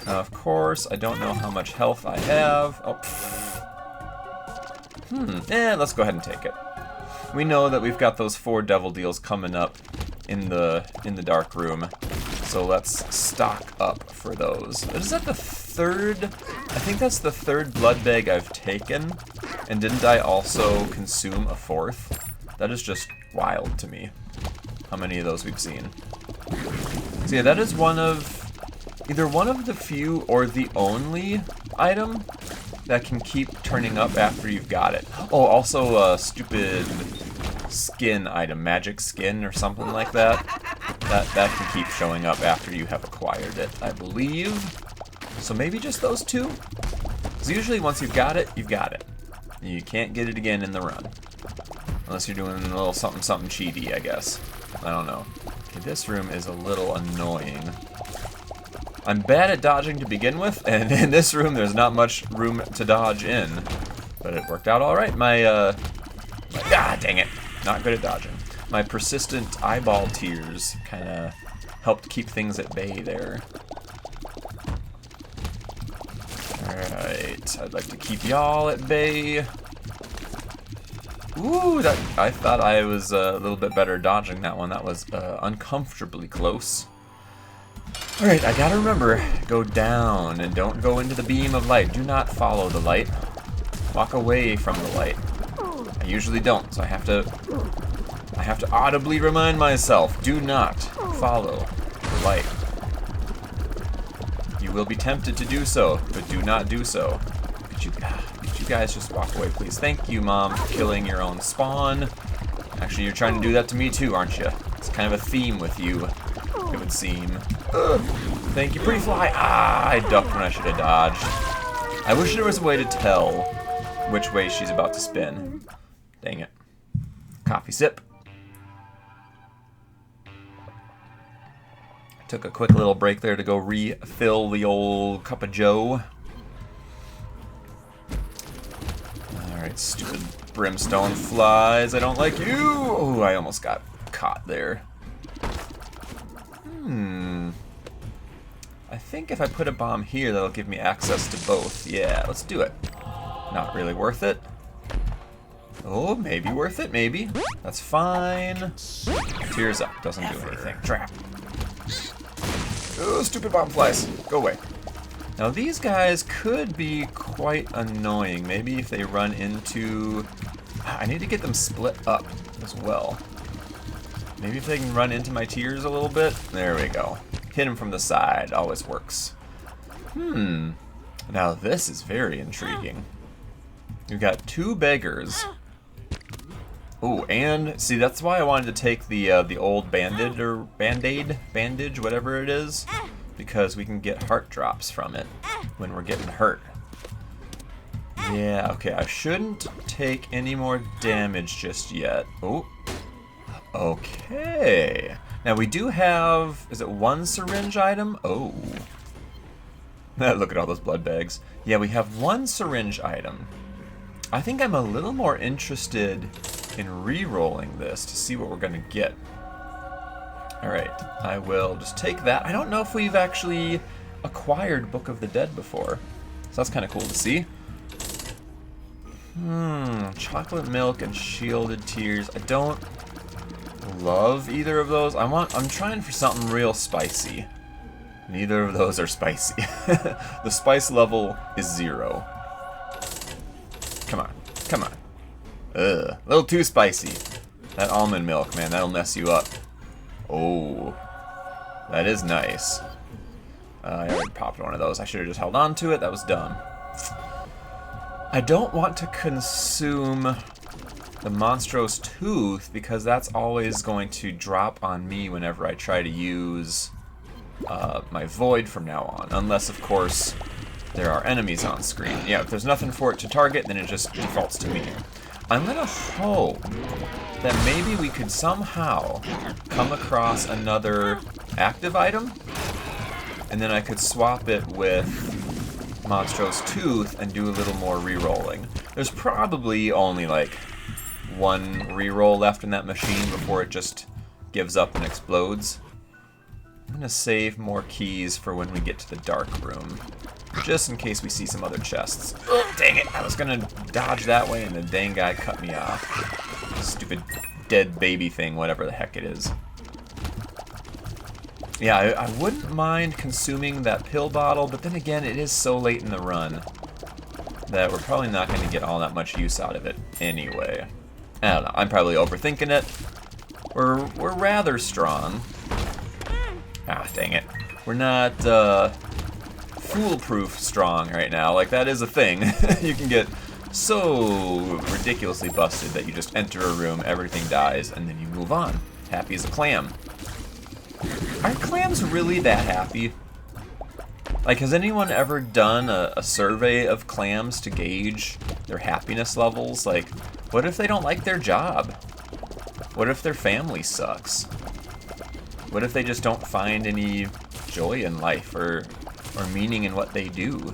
Of course, I don't know how much health I have. Oh, let's go ahead and take it. We know that we've got those 4 Devil Deals coming up in the dark room, so let's stock up for those. Is that the 3rd? I think that's the 3rd blood bag I've taken, and didn't I also consume a 4th? That is just wild to me, how many of those we've seen. So yeah, that is either one of the few or the only item that can keep turning up after you've got it. Oh, also a stupid skin item, magic skin or something like that. That can keep showing up after you have acquired it, I believe. So maybe just those 2? Because usually once you've got it, you've got it. You can't get it again in the run. Unless you're doing a little something cheaty, I guess. I don't know. Okay, this room is a little annoying. I'm bad at dodging to begin with, and in this room there's not much room to dodge in. But it worked out alright. Dang it. Not good at dodging. My persistent eyeball tears kind of helped keep things at bay there. Alright, I'd like to keep y'all at bay. Ooh, I thought I was a little bit better dodging that one. That was uncomfortably close. Alright, I gotta remember, go down and don't go into the beam of light. Do not follow the light. Walk away from the light. I usually don't, so I have to audibly remind myself, do not follow the light. You will be tempted to do so, but do not do so. Could you guys just walk away, please? Thank you, Mom, for killing your own spawn. Actually, you're trying to do that to me too, aren't you? It's kind of a theme with you, it would seem. Ugh. Thank you, pretty fly. I ducked when I should have dodged. I wish there was a way to tell which way she's about to spin. Dang it. Coffee sip. Took a quick little break there to go refill the old cup of joe. Alright, stupid brimstone flies. I don't like you! Oh, I almost got caught there. I think if I put a bomb here, that'll give me access to both. Yeah, let's do it. Not really worth it. Oh, maybe worth it, maybe. That's fine. Tears up, doesn't do anything. Trap. Oh, stupid bomb flies. Go away. Now these guys could be quite annoying. Maybe if they run into... I need to get them split up as well. Maybe if they can run into my tears a little bit. There we go. Hit them from the side. Always works. Now this is very intriguing. We've got 2 beggars. Oh, and see, that's why I wanted to take the old bandage, whatever it is, because we can get heart drops from it when we're getting hurt. Yeah, okay, I shouldn't take any more damage just yet. Oh, okay. Now we do have, is it 1 syringe item? Oh. Look at all those blood bags. Yeah, we have 1 syringe item. I think I'm a little more interested in re-rolling this to see what we're gonna get. Alright, I will just take that. I don't know if we've actually acquired Book of the Dead before, so that's kind of cool to see. Chocolate milk and shielded tears. I don't love either of those. I'm trying for something real spicy. Neither of those are spicy. The spice level is 0. Come on, come on. Ugh, a little too spicy. That almond milk, man, that'll mess you up. Oh, that is nice. I already popped one of those. I should have just held on to it. That was dumb. I don't want to consume the Monstrose Tooth because that's always going to drop on me whenever I try to use my Void from now on. Unless, of course, there are enemies on screen. Yeah, if there's nothing for it to target, then it just defaults to me. I'm gonna hope that maybe we could somehow come across another active item, and then I could swap it with Monstrose Tooth and do a little more re-rolling. There's probably only like 1 re-roll left in that machine before it just gives up and explodes. I'm gonna save more keys for when we get to the dark room, just in case we see some other chests. Oh, dang it! I was gonna dodge that way and the dang guy cut me off. Stupid dead baby thing, whatever the heck it is. Yeah, I wouldn't mind consuming that pill bottle, but then again, it is so late in the run that we're probably not going to get all that much use out of it anyway. I don't know, I'm probably overthinking it. We're rather strong. Ah, dang it. We're not foolproof strong right now. Like, that is a thing. You can get so ridiculously busted that you just enter a room, everything dies, and then you move on. Happy as a clam. Are clams really that happy? Like, has anyone ever done a survey of clams to gauge their happiness levels? Like, what if they don't like their job? What if their family sucks? What if they just don't find any joy in life or meaning in what they do?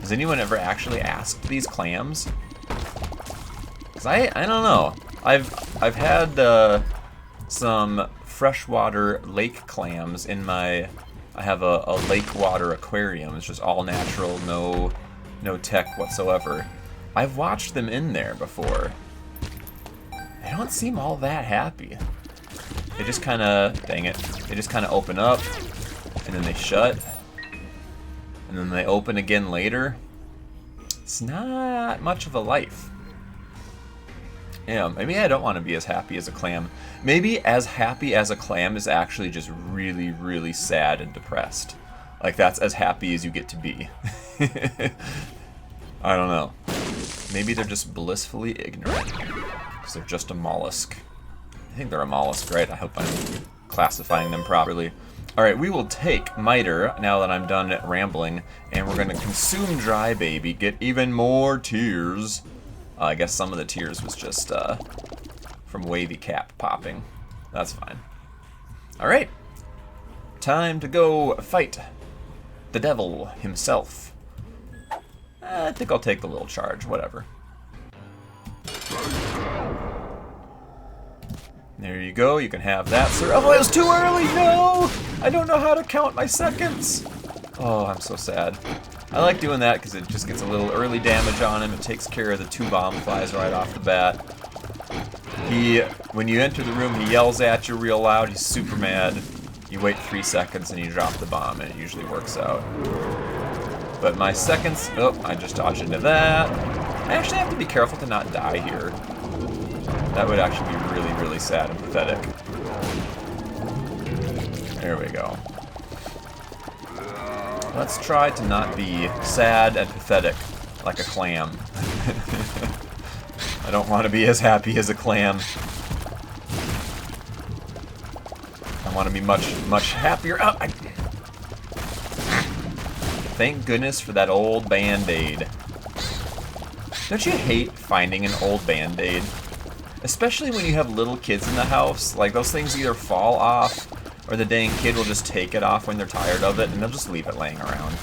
Has anyone ever actually asked these clams? 'Cause I don't know. I've had some freshwater lake clams in my... I have a lake water aquarium. It's just all natural, no tech whatsoever. I've watched them in there before. They don't seem all that happy. They just kind of, dang it, they just kind of open up, and then they shut, and then they open again later. It's not much of a life. Yeah, maybe I don't want to be as happy as a clam. Maybe as happy as a clam is actually just really, really sad and depressed. Like, that's as happy as you get to be. I don't know. Maybe they're just blissfully ignorant, because they're just a mollusk. I think they're a mollusk, right? I hope I'm classifying them properly. Alright, we will take Miter, now that I'm done rambling, and we're going to consume Dry Baby, get even more tears. I guess some of the tears was just from Wavy Cap popping. That's fine. Alright. Time to go fight the devil himself. I think I'll take the little charge, whatever. There you go, you can have that, sir. Oh, it was too early, no! I don't know how to count my seconds. Oh, I'm so sad. I like doing that because it just gets a little early damage on him. It takes care of the 2 bomb flies right off the bat. When you enter the room, he yells at you real loud. He's super mad. You wait 3 seconds and you drop the bomb, and it usually works out. But my seconds... Oh, I just dodged into that. I actually have to be careful to not die here. That would actually be really, really sad and pathetic. There we go. Let's try to not be sad and pathetic like a clam. I don't want to be as happy as a clam. I want to be much, much happier. Oh, Thank goodness for that old Band-Aid. Don't you hate finding an old Band-Aid? Especially when you have little kids in the house. Like, those things either fall off, or the dang kid will just take it off when they're tired of it, and they'll just leave it laying around.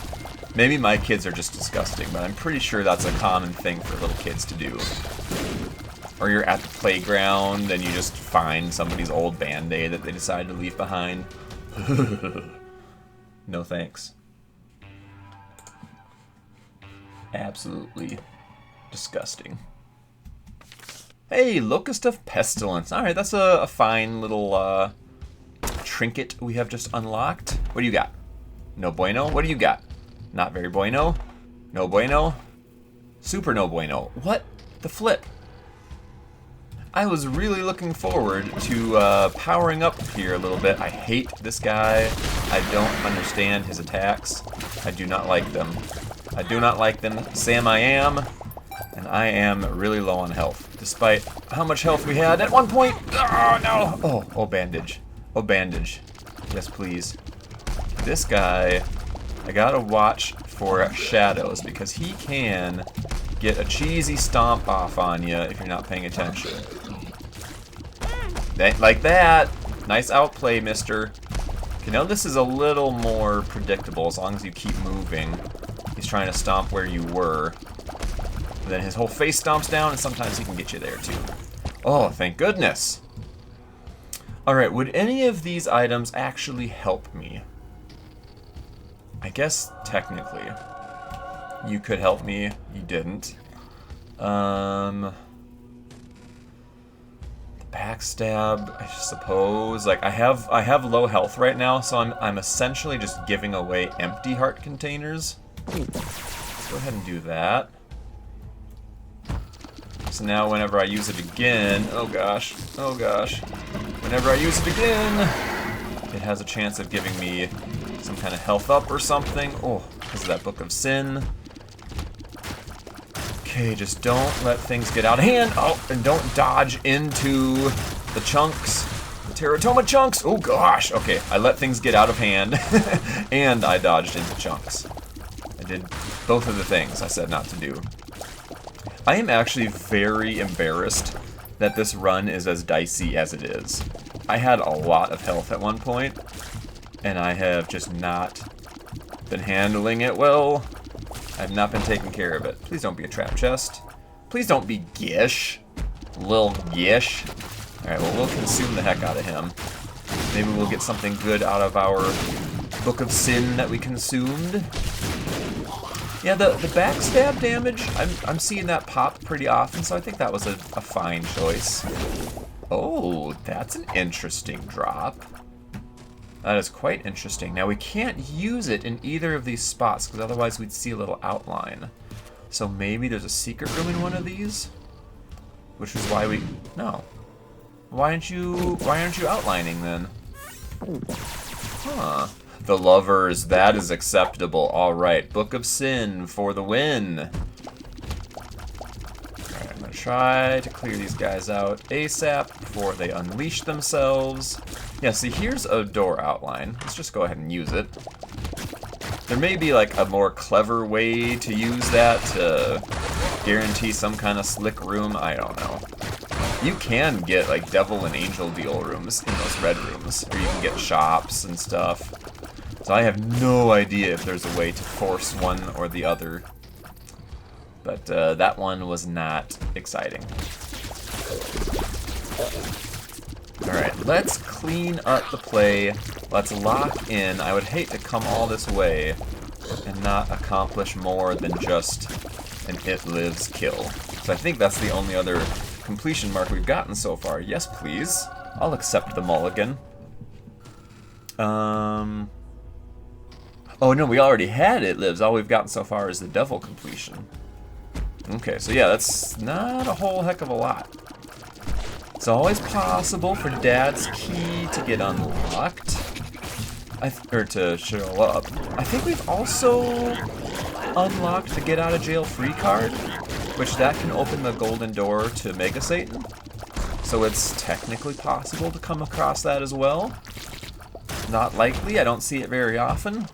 Maybe my kids are just disgusting, but I'm pretty sure that's a common thing for little kids to do. Or you're at the playground, and you just find somebody's old Band-Aid that they decided to leave behind. No thanks. Absolutely disgusting. Hey, Locust of Pestilence. Alright, that's a fine little trinket we have just unlocked. What do you got? No bueno? What do you got? Not very bueno? No bueno? Super no bueno. What the flip? I was really looking forward to powering up here a little bit. I hate this guy. I don't understand his attacks. I do not like them. I do not like them. Sam I am. And I am really low on health, despite how much health we had at one point. Oh, no. Oh, bandage. Oh, bandage. Yes, please. This guy, I gotta watch for shadows, because he can get a cheesy stomp off on you if you're not paying attention. Like that. Nice outplay, mister. Okay, now this is a little more predictable as long as you keep moving. He's trying to stomp where you were. And then his whole face stomps down, and sometimes he can get you there, too. Oh, thank goodness. Alright, would any of these items actually help me? I guess, technically. You could help me. You didn't. The backstab, I suppose. Like, I have low health right now, so I'm essentially just giving away empty heart containers. Let's go ahead and do that. So now whenever I use it again, oh gosh, whenever I use it again, it has a chance of giving me some kind of health up or something. Oh, because of that Book of Sin. Okay, just don't let things get out of hand. Oh, and don't dodge into the chunks, the teratoma chunks. Oh gosh, okay, I let things get out of hand, and I dodged into chunks. I did both of the things I said not to do. I am actually very embarrassed that this run is as dicey as it is. I had a lot of health at one point, and I have just not been handling it well. I've not been taking care of it. Please don't be a trap chest. Please don't be Gish. Lil Gish. Alright, well, we'll consume the heck out of him. Maybe we'll get something good out of our Book of Sin that we consumed. Yeah, the backstab damage, I'm seeing that pop pretty often, so I think that was a fine choice. Oh, that's an interesting drop. That is quite interesting. Now, we can't use it in either of these spots, because otherwise we'd see a little outline. So maybe there's a secret room in one of these? Which is why we... No. Why aren't you outlining, then? Huh. The lovers, that is acceptable. Alright, Book of Sin for the win. Alright, I'm gonna try to clear these guys out ASAP before they unleash themselves. Yeah, see, here's a door outline. Let's just go ahead and use it. There may be, like, a more clever way to use that to guarantee some kind of slick room. I don't know. You can get, like, devil and angel deal rooms in those red rooms, or you can get shops and stuff. So I have no idea if there's a way to force one or the other. But that one was not exciting. Alright, let's clean up the play. Let's lock in. I would hate to come all this way and not accomplish more than just an It Lives kill. So I think that's the only other completion mark we've gotten so far. Yes, please. I'll accept the mulligan. Oh no, we already had It Lives. All we've gotten so far is the devil completion. Okay, so yeah, that's not a whole heck of a lot. It's always possible for Dad's key to get unlocked. Or to show up. I think we've also unlocked the get out of jail free card, which that can open the golden door to Mega Satan. So it's technically possible to come across that as well. Not likely, I don't see it very often,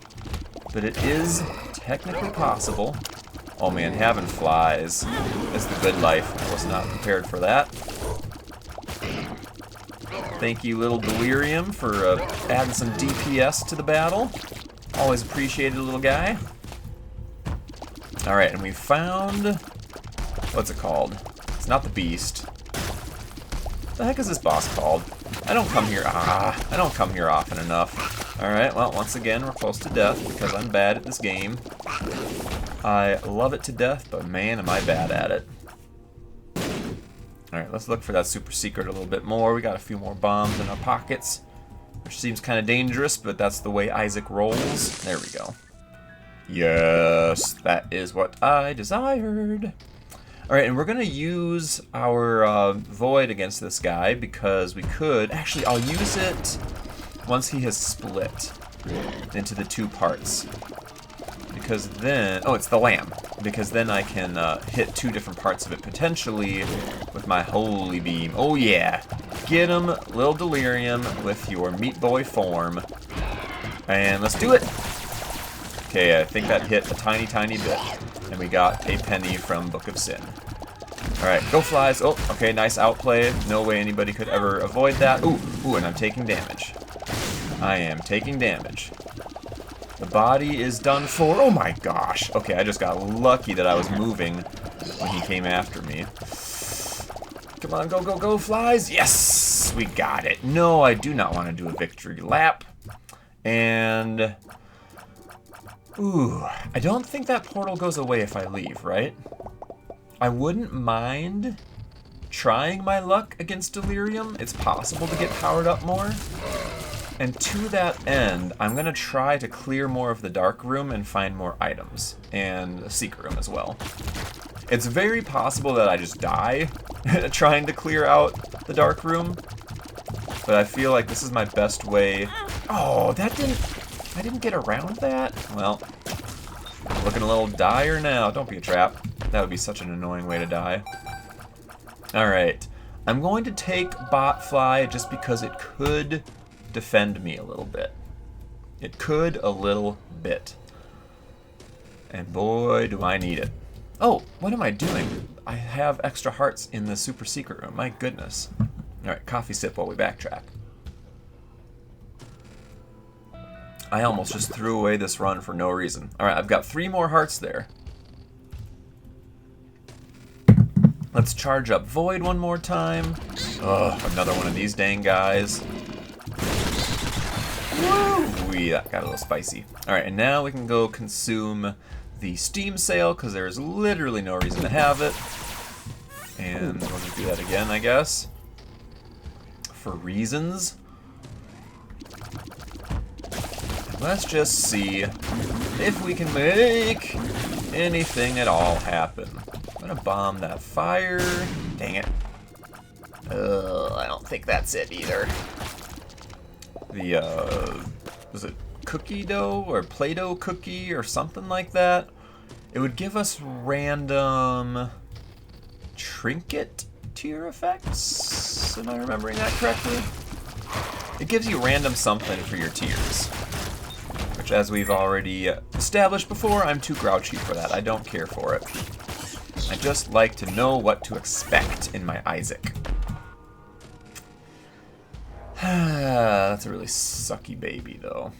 but it is technically possible. Oh man, having flies is the good life. I was not prepared for that. Thank you, little Delirium, for adding some DPS to the battle. Always appreciated, little guy. Alright, and we found... what's it called? It's not the Beast. What the heck is this boss called? I don't come here... I don't come here often enough. Alright, well, once again, we're close to death because I'm bad at this game. I love it to death, but man, am I bad at it. Alright, let's look for that super secret a little bit more. We got a few more bombs in our pockets, which seems kind of dangerous, but that's the way Isaac rolls. There we go. Yes, that is what I desired. Alright, and we're going to use our Void against this guy because we could... actually, I'll use it once he has split into the two parts. Because then... oh, it's the lamb. Because then I can hit two different parts of it potentially with my Holy Beam. Oh yeah! Get him, Lil Delirium, with your Meat Boy form. And let's do it! Okay, I think that hit a tiny, tiny bit. And we got a penny from Book of Sin. Alright, go flies. Oh, okay, nice outplay. No way anybody could ever avoid that. Ooh, ooh, and I'm taking damage. I am taking damage. The body is done for. Oh my gosh. Okay, I just got lucky that I was moving when he came after me. Come on, go, go, go, flies. Yes, we got it. No, I do not want to do a victory lap. And... ooh, I don't think that portal goes away if I leave, right? I wouldn't mind trying my luck against Delirium. It's possible to get powered up more. And to that end, I'm going to try to clear more of the dark room and find more items. And a secret room as well. It's very possible that I just die trying to clear out the dark room. But I feel like this is my best way. Oh, that didn't... I didn't get around that? Well, looking a little dire now. Don't be a trap. That would be such an annoying way to die. Alright. I'm going to take Botfly just because it could defend me a little bit. It could a little bit. And boy, do I need it. Oh, what am I doing? I have extra hearts in the super secret room. My goodness. Alright, coffee sip while we backtrack. I almost just threw away this run for no reason. Alright, I've got 3 more hearts there. Let's charge up Void one more time. Ugh, another one of these dang guys. Woo! That got a little spicy. Alright, and now we can go consume the Steam sale, because there's literally no reason to have it. And we're going to do that again, I guess. For reasons. Let's just see if we can make anything at all happen. I'm going to bomb that fire. Dang it. I don't think that's it either. The, was it cookie dough or Play-Doh cookie or something like that? It would give us random trinket tier effects. Am I remembering that correctly? It gives you random something for your tiers. Which, as we've already established before, I'm too grouchy for that. I don't care for it. I just like to know what to expect in my Isaac. That's a really sucky baby, though.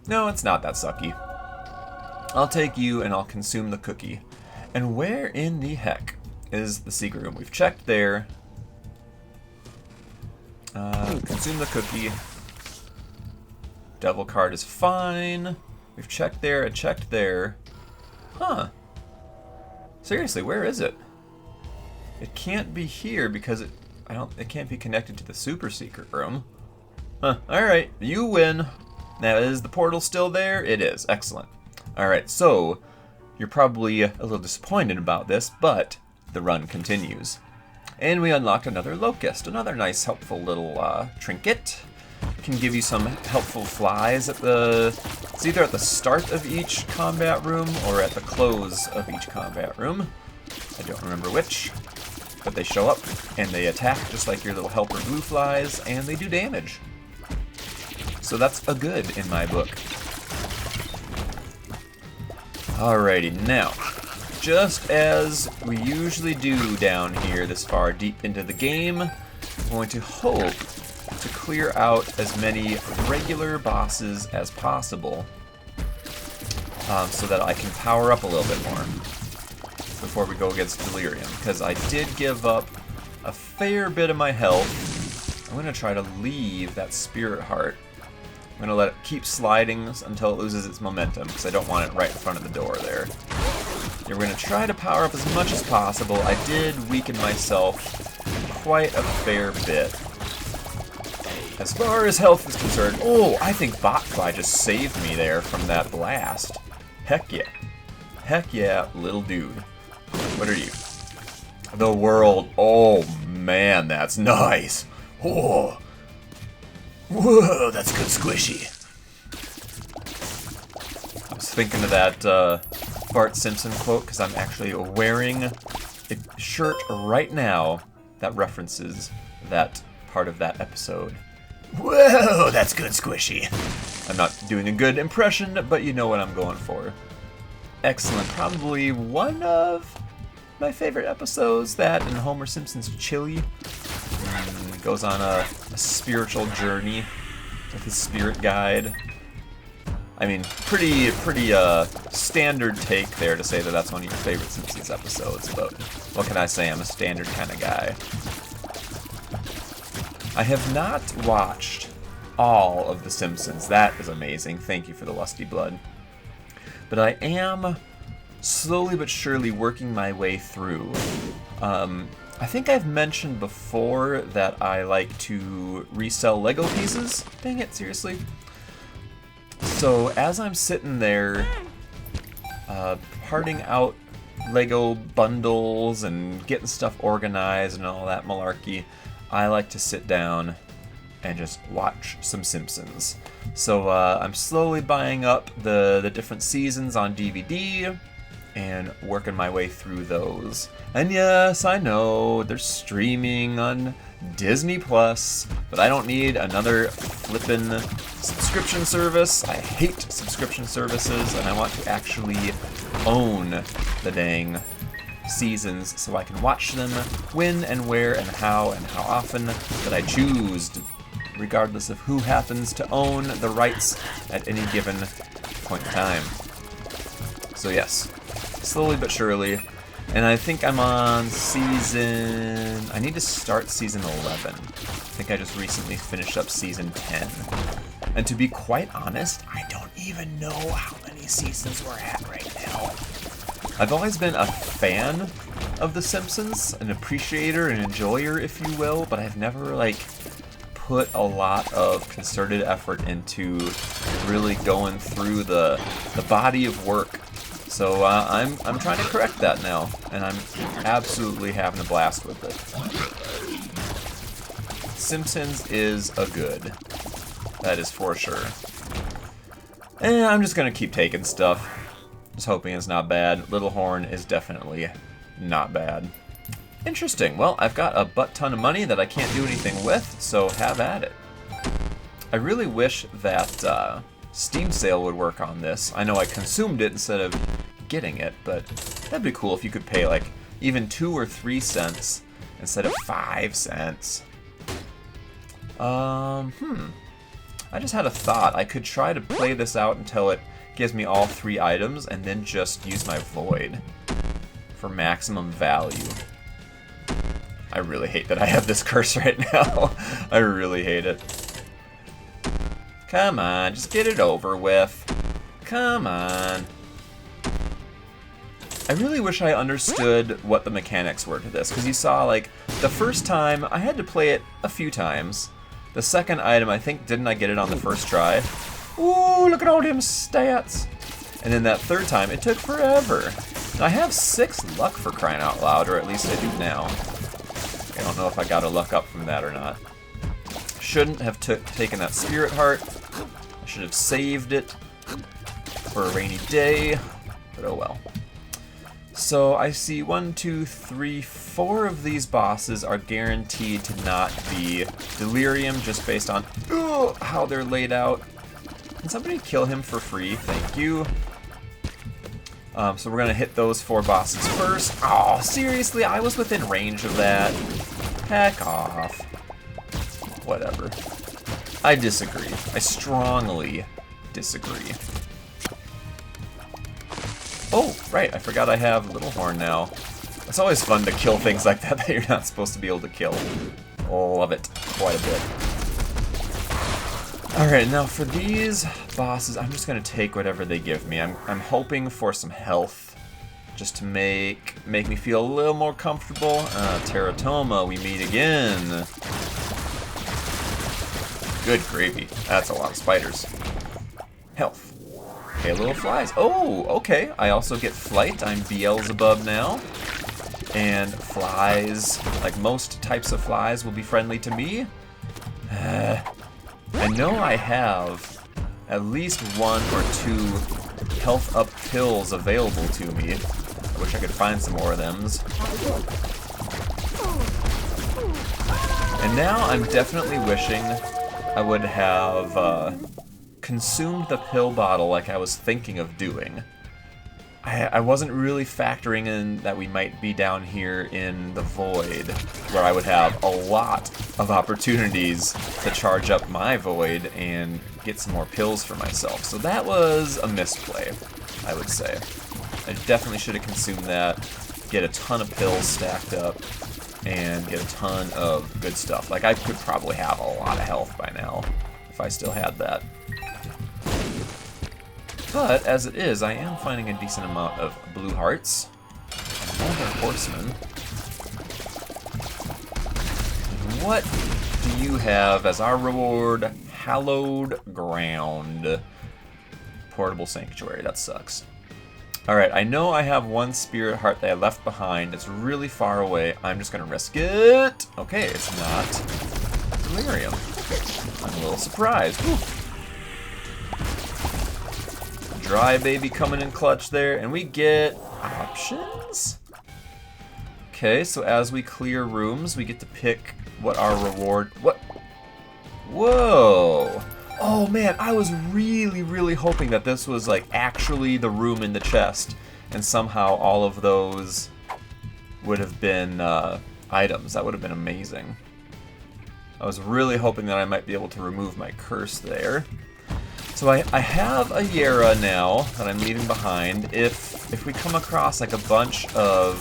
No, it's not that sucky. I'll take you and I'll consume the cookie. And where in the heck is the secret room? We've checked there. Consume the cookie. Devil card is fine. We've checked there, I checked there. Huh. Seriously, where is it? It can't be here because it can't be connected to the super secret room. Huh, alright, you win. Now, is the portal still there? It is, excellent. Alright, so you're probably a little disappointed about this, but the run continues. And we unlocked another locust, another nice helpful little trinket. Can give you some helpful flies at it's either at the start of each combat room or at the close of each combat room. I don't remember which, but they show up and they attack just like your little helper blue flies, and they do damage. So that's a good in my book. Alrighty, now, just as we usually do down here this far deep into the game, I'm going to hope to clear out as many regular bosses as possible so that I can power up a little bit more before we go against Delirium, because I did give up a fair bit of my health. I'm going to try to leave that Spirit Heart. I'm going to let it keep sliding until it loses its momentum, because I don't want it right in front of the door there. We're going to try to power up as much as possible. I did weaken myself quite a fair bit. As far as health is concerned, oh, I think Botfly just saved me there from that blast. Heck yeah. Heck yeah, little dude. What are you? The world. Oh, man, that's nice. Oh. Whoa, that's good squishy. I was thinking of that Bart Simpson quote because I'm actually wearing a shirt right now that references that part of that episode. Whoa, that's good squishy. I'm not doing a good impression, but you know what I'm going for. Excellent. Probably one of my favorite episodes, that and Homer Simpson's Chili. He goes on a spiritual journey with his spirit guide. I mean, pretty standard take there to say that that's one of your favorite Simpsons episodes, but what can I say? I'm a standard kind of guy. I have not watched all of The Simpsons. That is amazing. Thank you for the lusty blood. But I am slowly but surely working my way through. I think I've mentioned before that I like to resell Lego pieces. Dang it, seriously. So as I'm sitting there parting out Lego bundles and getting stuff organized and all that malarkey, I like to sit down and just watch some Simpsons. So I'm slowly buying up the different seasons on DVD and working my way through those. And yes, I know they're streaming on Disney Plus, but I don't need another flippin' subscription service. I hate subscription services, and I want to actually own the dang seasons so I can watch them when and where and how often that I choose, regardless of who happens to own the rights at any given point in time. So yes, slowly but surely. And I think I'm on season... I need to start season 11. I think I just recently finished up season 10. And to be quite honest, I don't even know how many seasons we're at right now. I've always been a fan of The Simpsons, an appreciator, an enjoyer, if you will, but I've never, put a lot of concerted effort into really going through the body of work. So I'm trying to correct that now, and I'm absolutely having a blast with it. Simpsons is a good. That is for sure. And I'm just gonna keep taking stuff. Just hoping it's not bad. Little Horn is definitely not bad. Interesting. Well, I've got a butt ton of money that I can't do anything with, so have at it. I really wish that Steam sale would work on this. I know I consumed it instead of getting it, but that'd be cool if you could pay even 2 or 3 cents instead of 5 cents. I just had a thought. I could try to play this out until it gives me all 3 items and then just use my Void for maximum value. I really hate that I have this curse right now. I really hate it. Come on, just get it over with. Come on. I really wish I understood what the mechanics were to this, because you saw, like, the first time, I had to play it a few times. The second item, I think, didn't I get it on the first try? Ooh, look at all them stats! And then that third time, it took forever. And I have 6 luck for crying out loud, or at least I do now. I don't know if I got a luck up from that or not. Shouldn't have taken that spirit heart. I should have saved it for a rainy day, but oh well. So I see 1, 2, 3, 4 of these bosses are guaranteed to not be delirium just based on how they're laid out. Can somebody kill him for free? Thank you. So we're gonna hit those 4 bosses first. Oh, seriously? I was within range of that. Heck off. Whatever. I disagree. I strongly disagree. Oh, right, I forgot I have Little Horn now. It's always fun to kill things like that that you're not supposed to be able to kill. Love it quite a bit. Alright, now for these bosses, I'm just going to take whatever they give me. I'm hoping for some health, just to make me feel a little more comfortable. Teratoma, we meet again. Good gravy. That's a lot of spiders. Health. Okay, little flies. Oh, okay. I also get flight. I'm Beelzebub now. And flies, like most types of flies, will be friendly to me. I know I have at least 1 or 2 health up pills available to me. I wish I could find some more of them. And now I'm definitely wishing I would have consumed the pill bottle like I was thinking of doing. I wasn't really factoring in that we might be down here in the void, where I would have a lot of opportunities to charge up my void and get some more pills for myself. So that was a misplay, I would say. I definitely should have consumed that, get a ton of pills stacked up, and get a ton of good stuff. Like, I could probably have a lot of health by now if I still had that. But, as it is, I am finding a decent amount of blue hearts. Another horseman. And what do you have as our reward? Hallowed ground. Portable sanctuary, that sucks. Alright, I know I have 1 spirit heart that I left behind. It's really far away. I'm just gonna risk it. Okay, it's not delirium. I'm a little surprised. Whew. Dry baby coming in clutch there, and we get options? Okay, so as we clear rooms, we get to pick what our reward... What? Whoa! Oh man, I was really hoping that this was like actually the room in the chest, and somehow all of those would have been items. That would have been amazing. I was really hoping that I might be able to remove my curse there. So I have a Yera now that I'm leaving behind. If we come across like a bunch of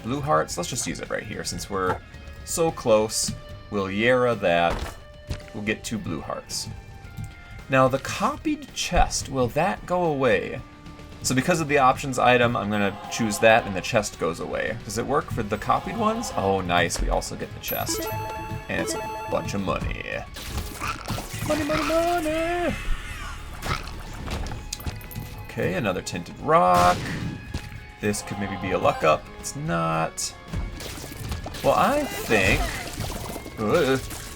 blue hearts, let's just use it right here since we're so close. We'll Yera that. We'll get 2 blue hearts. Now the copied chest, will that go away? So because of the options item, I'm gonna choose that and the chest goes away. Does it work for the copied ones? Oh nice, we also get the chest. And it's a bunch of money. Money, money, money! Okay, another tinted rock. This could maybe be a luck up. It's not. Well, I think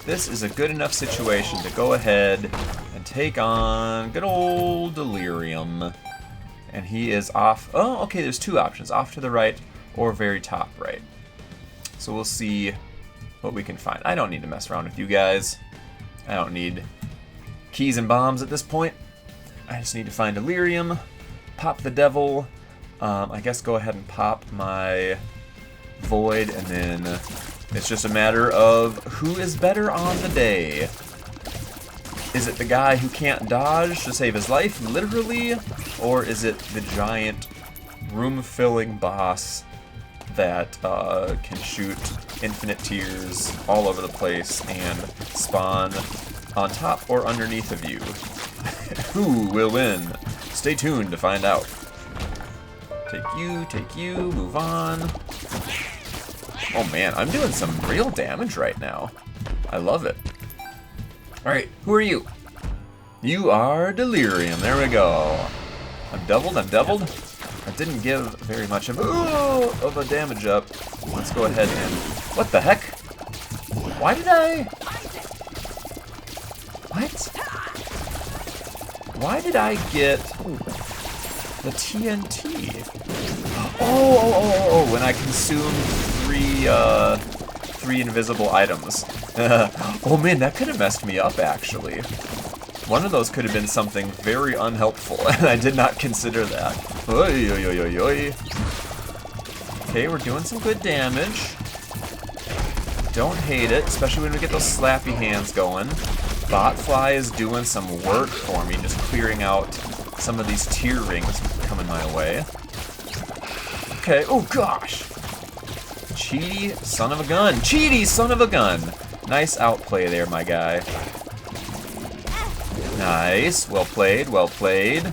this is a good enough situation to go ahead and take on good old Delirium. And he is off. Oh, okay, there's 2 options. Off to the right or very top right. So we'll see what we can find. I don't need to mess around with you guys. I don't need keys and bombs at this point. I just need to find Delirium, pop the devil. I guess go ahead and pop my void, and then it's just a matter of who is better on the day. Is it the guy who can't dodge to save his life, literally? Or is it the giant room-filling boss that can shoot infinite tears all over the place and spawn on top or underneath of you? Who will win? Stay tuned to find out. Take you, move on. Oh man, I'm doing some real damage right now. I love it. Alright, who are you? You are Delirium, there we go. I'm doubled. I didn't give very much of a damage up. Let's go ahead and... What the heck? Why did I... What? Why did I get the TNT? Oh, when I consumed three invisible items. Oh man, that could have messed me up, actually. One of those could have been something very unhelpful, and I did not consider that. Oy, oy, oy, oy, oy. Okay, we're doing some good damage. Don't hate it, especially when we get those slappy hands going. Botfly is doing some work for me, just clearing out some of these tear rings coming my way. Okay, oh gosh! Cheaty son of a gun! Cheaty son of a gun! Nice outplay there, my guy. Nice, well played, well played.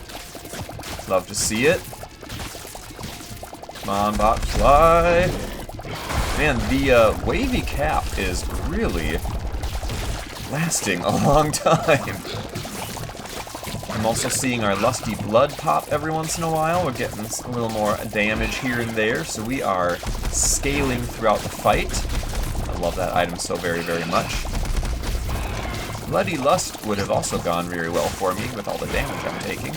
Love to see it. Come on, Botfly. Man, the wavy cap is really lasting a long time. I'm also seeing our lusty blood pop every once in a while. We're getting a little more damage here and there, so we are scaling throughout the fight. I love that item so very, very much. Bloody Lust would have also gone very well for me with all the damage I'm taking.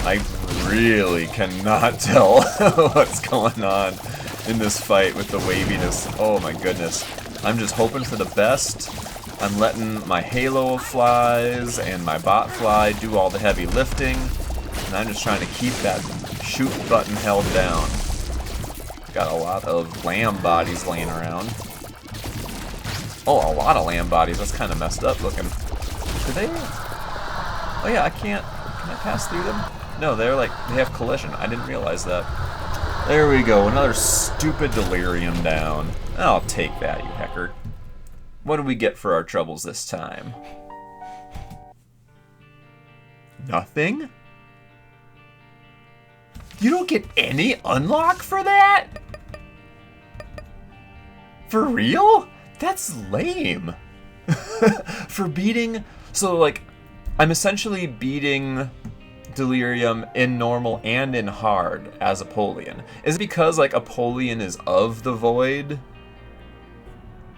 I really cannot tell what's going on in this fight with the waviness. Oh my goodness. I'm just hoping for the best. I'm letting my Halo flies and my Botfly do all the heavy lifting. And I'm just trying to keep that shoot button held down. Got a lot of lamb bodies laying around. Oh, a lot of lamb bodies. That's kind of messed up looking. Do they? Oh yeah, I can't. Can I pass through them? No, they're like, they have collision. I didn't realize that. There we go. Another stupid Delirium down. I'll take that, you hecker. What do we get for our troubles this time? Nothing? You don't get any unlock for that? For real? That's lame. For beating... So, like, I'm essentially beating Delirium in normal and in hard as Apollyon. Is it because, like, Apollyon is of the Void?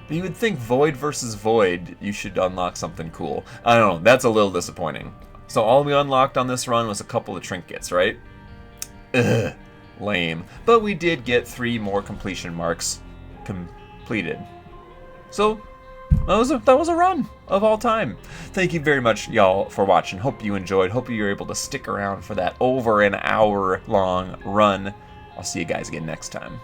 But you would think Void versus Void, you should unlock something cool. I don't know, that's a little disappointing. So all we unlocked on this run was a couple of trinkets, right? Ugh, lame. But we did get 3 more completion marks completed. So, that was a run of all time. Thank you very much, y'all, for watching. Hope you enjoyed. Hope you were able to stick around for that over an hour long run. I'll see you guys again next time.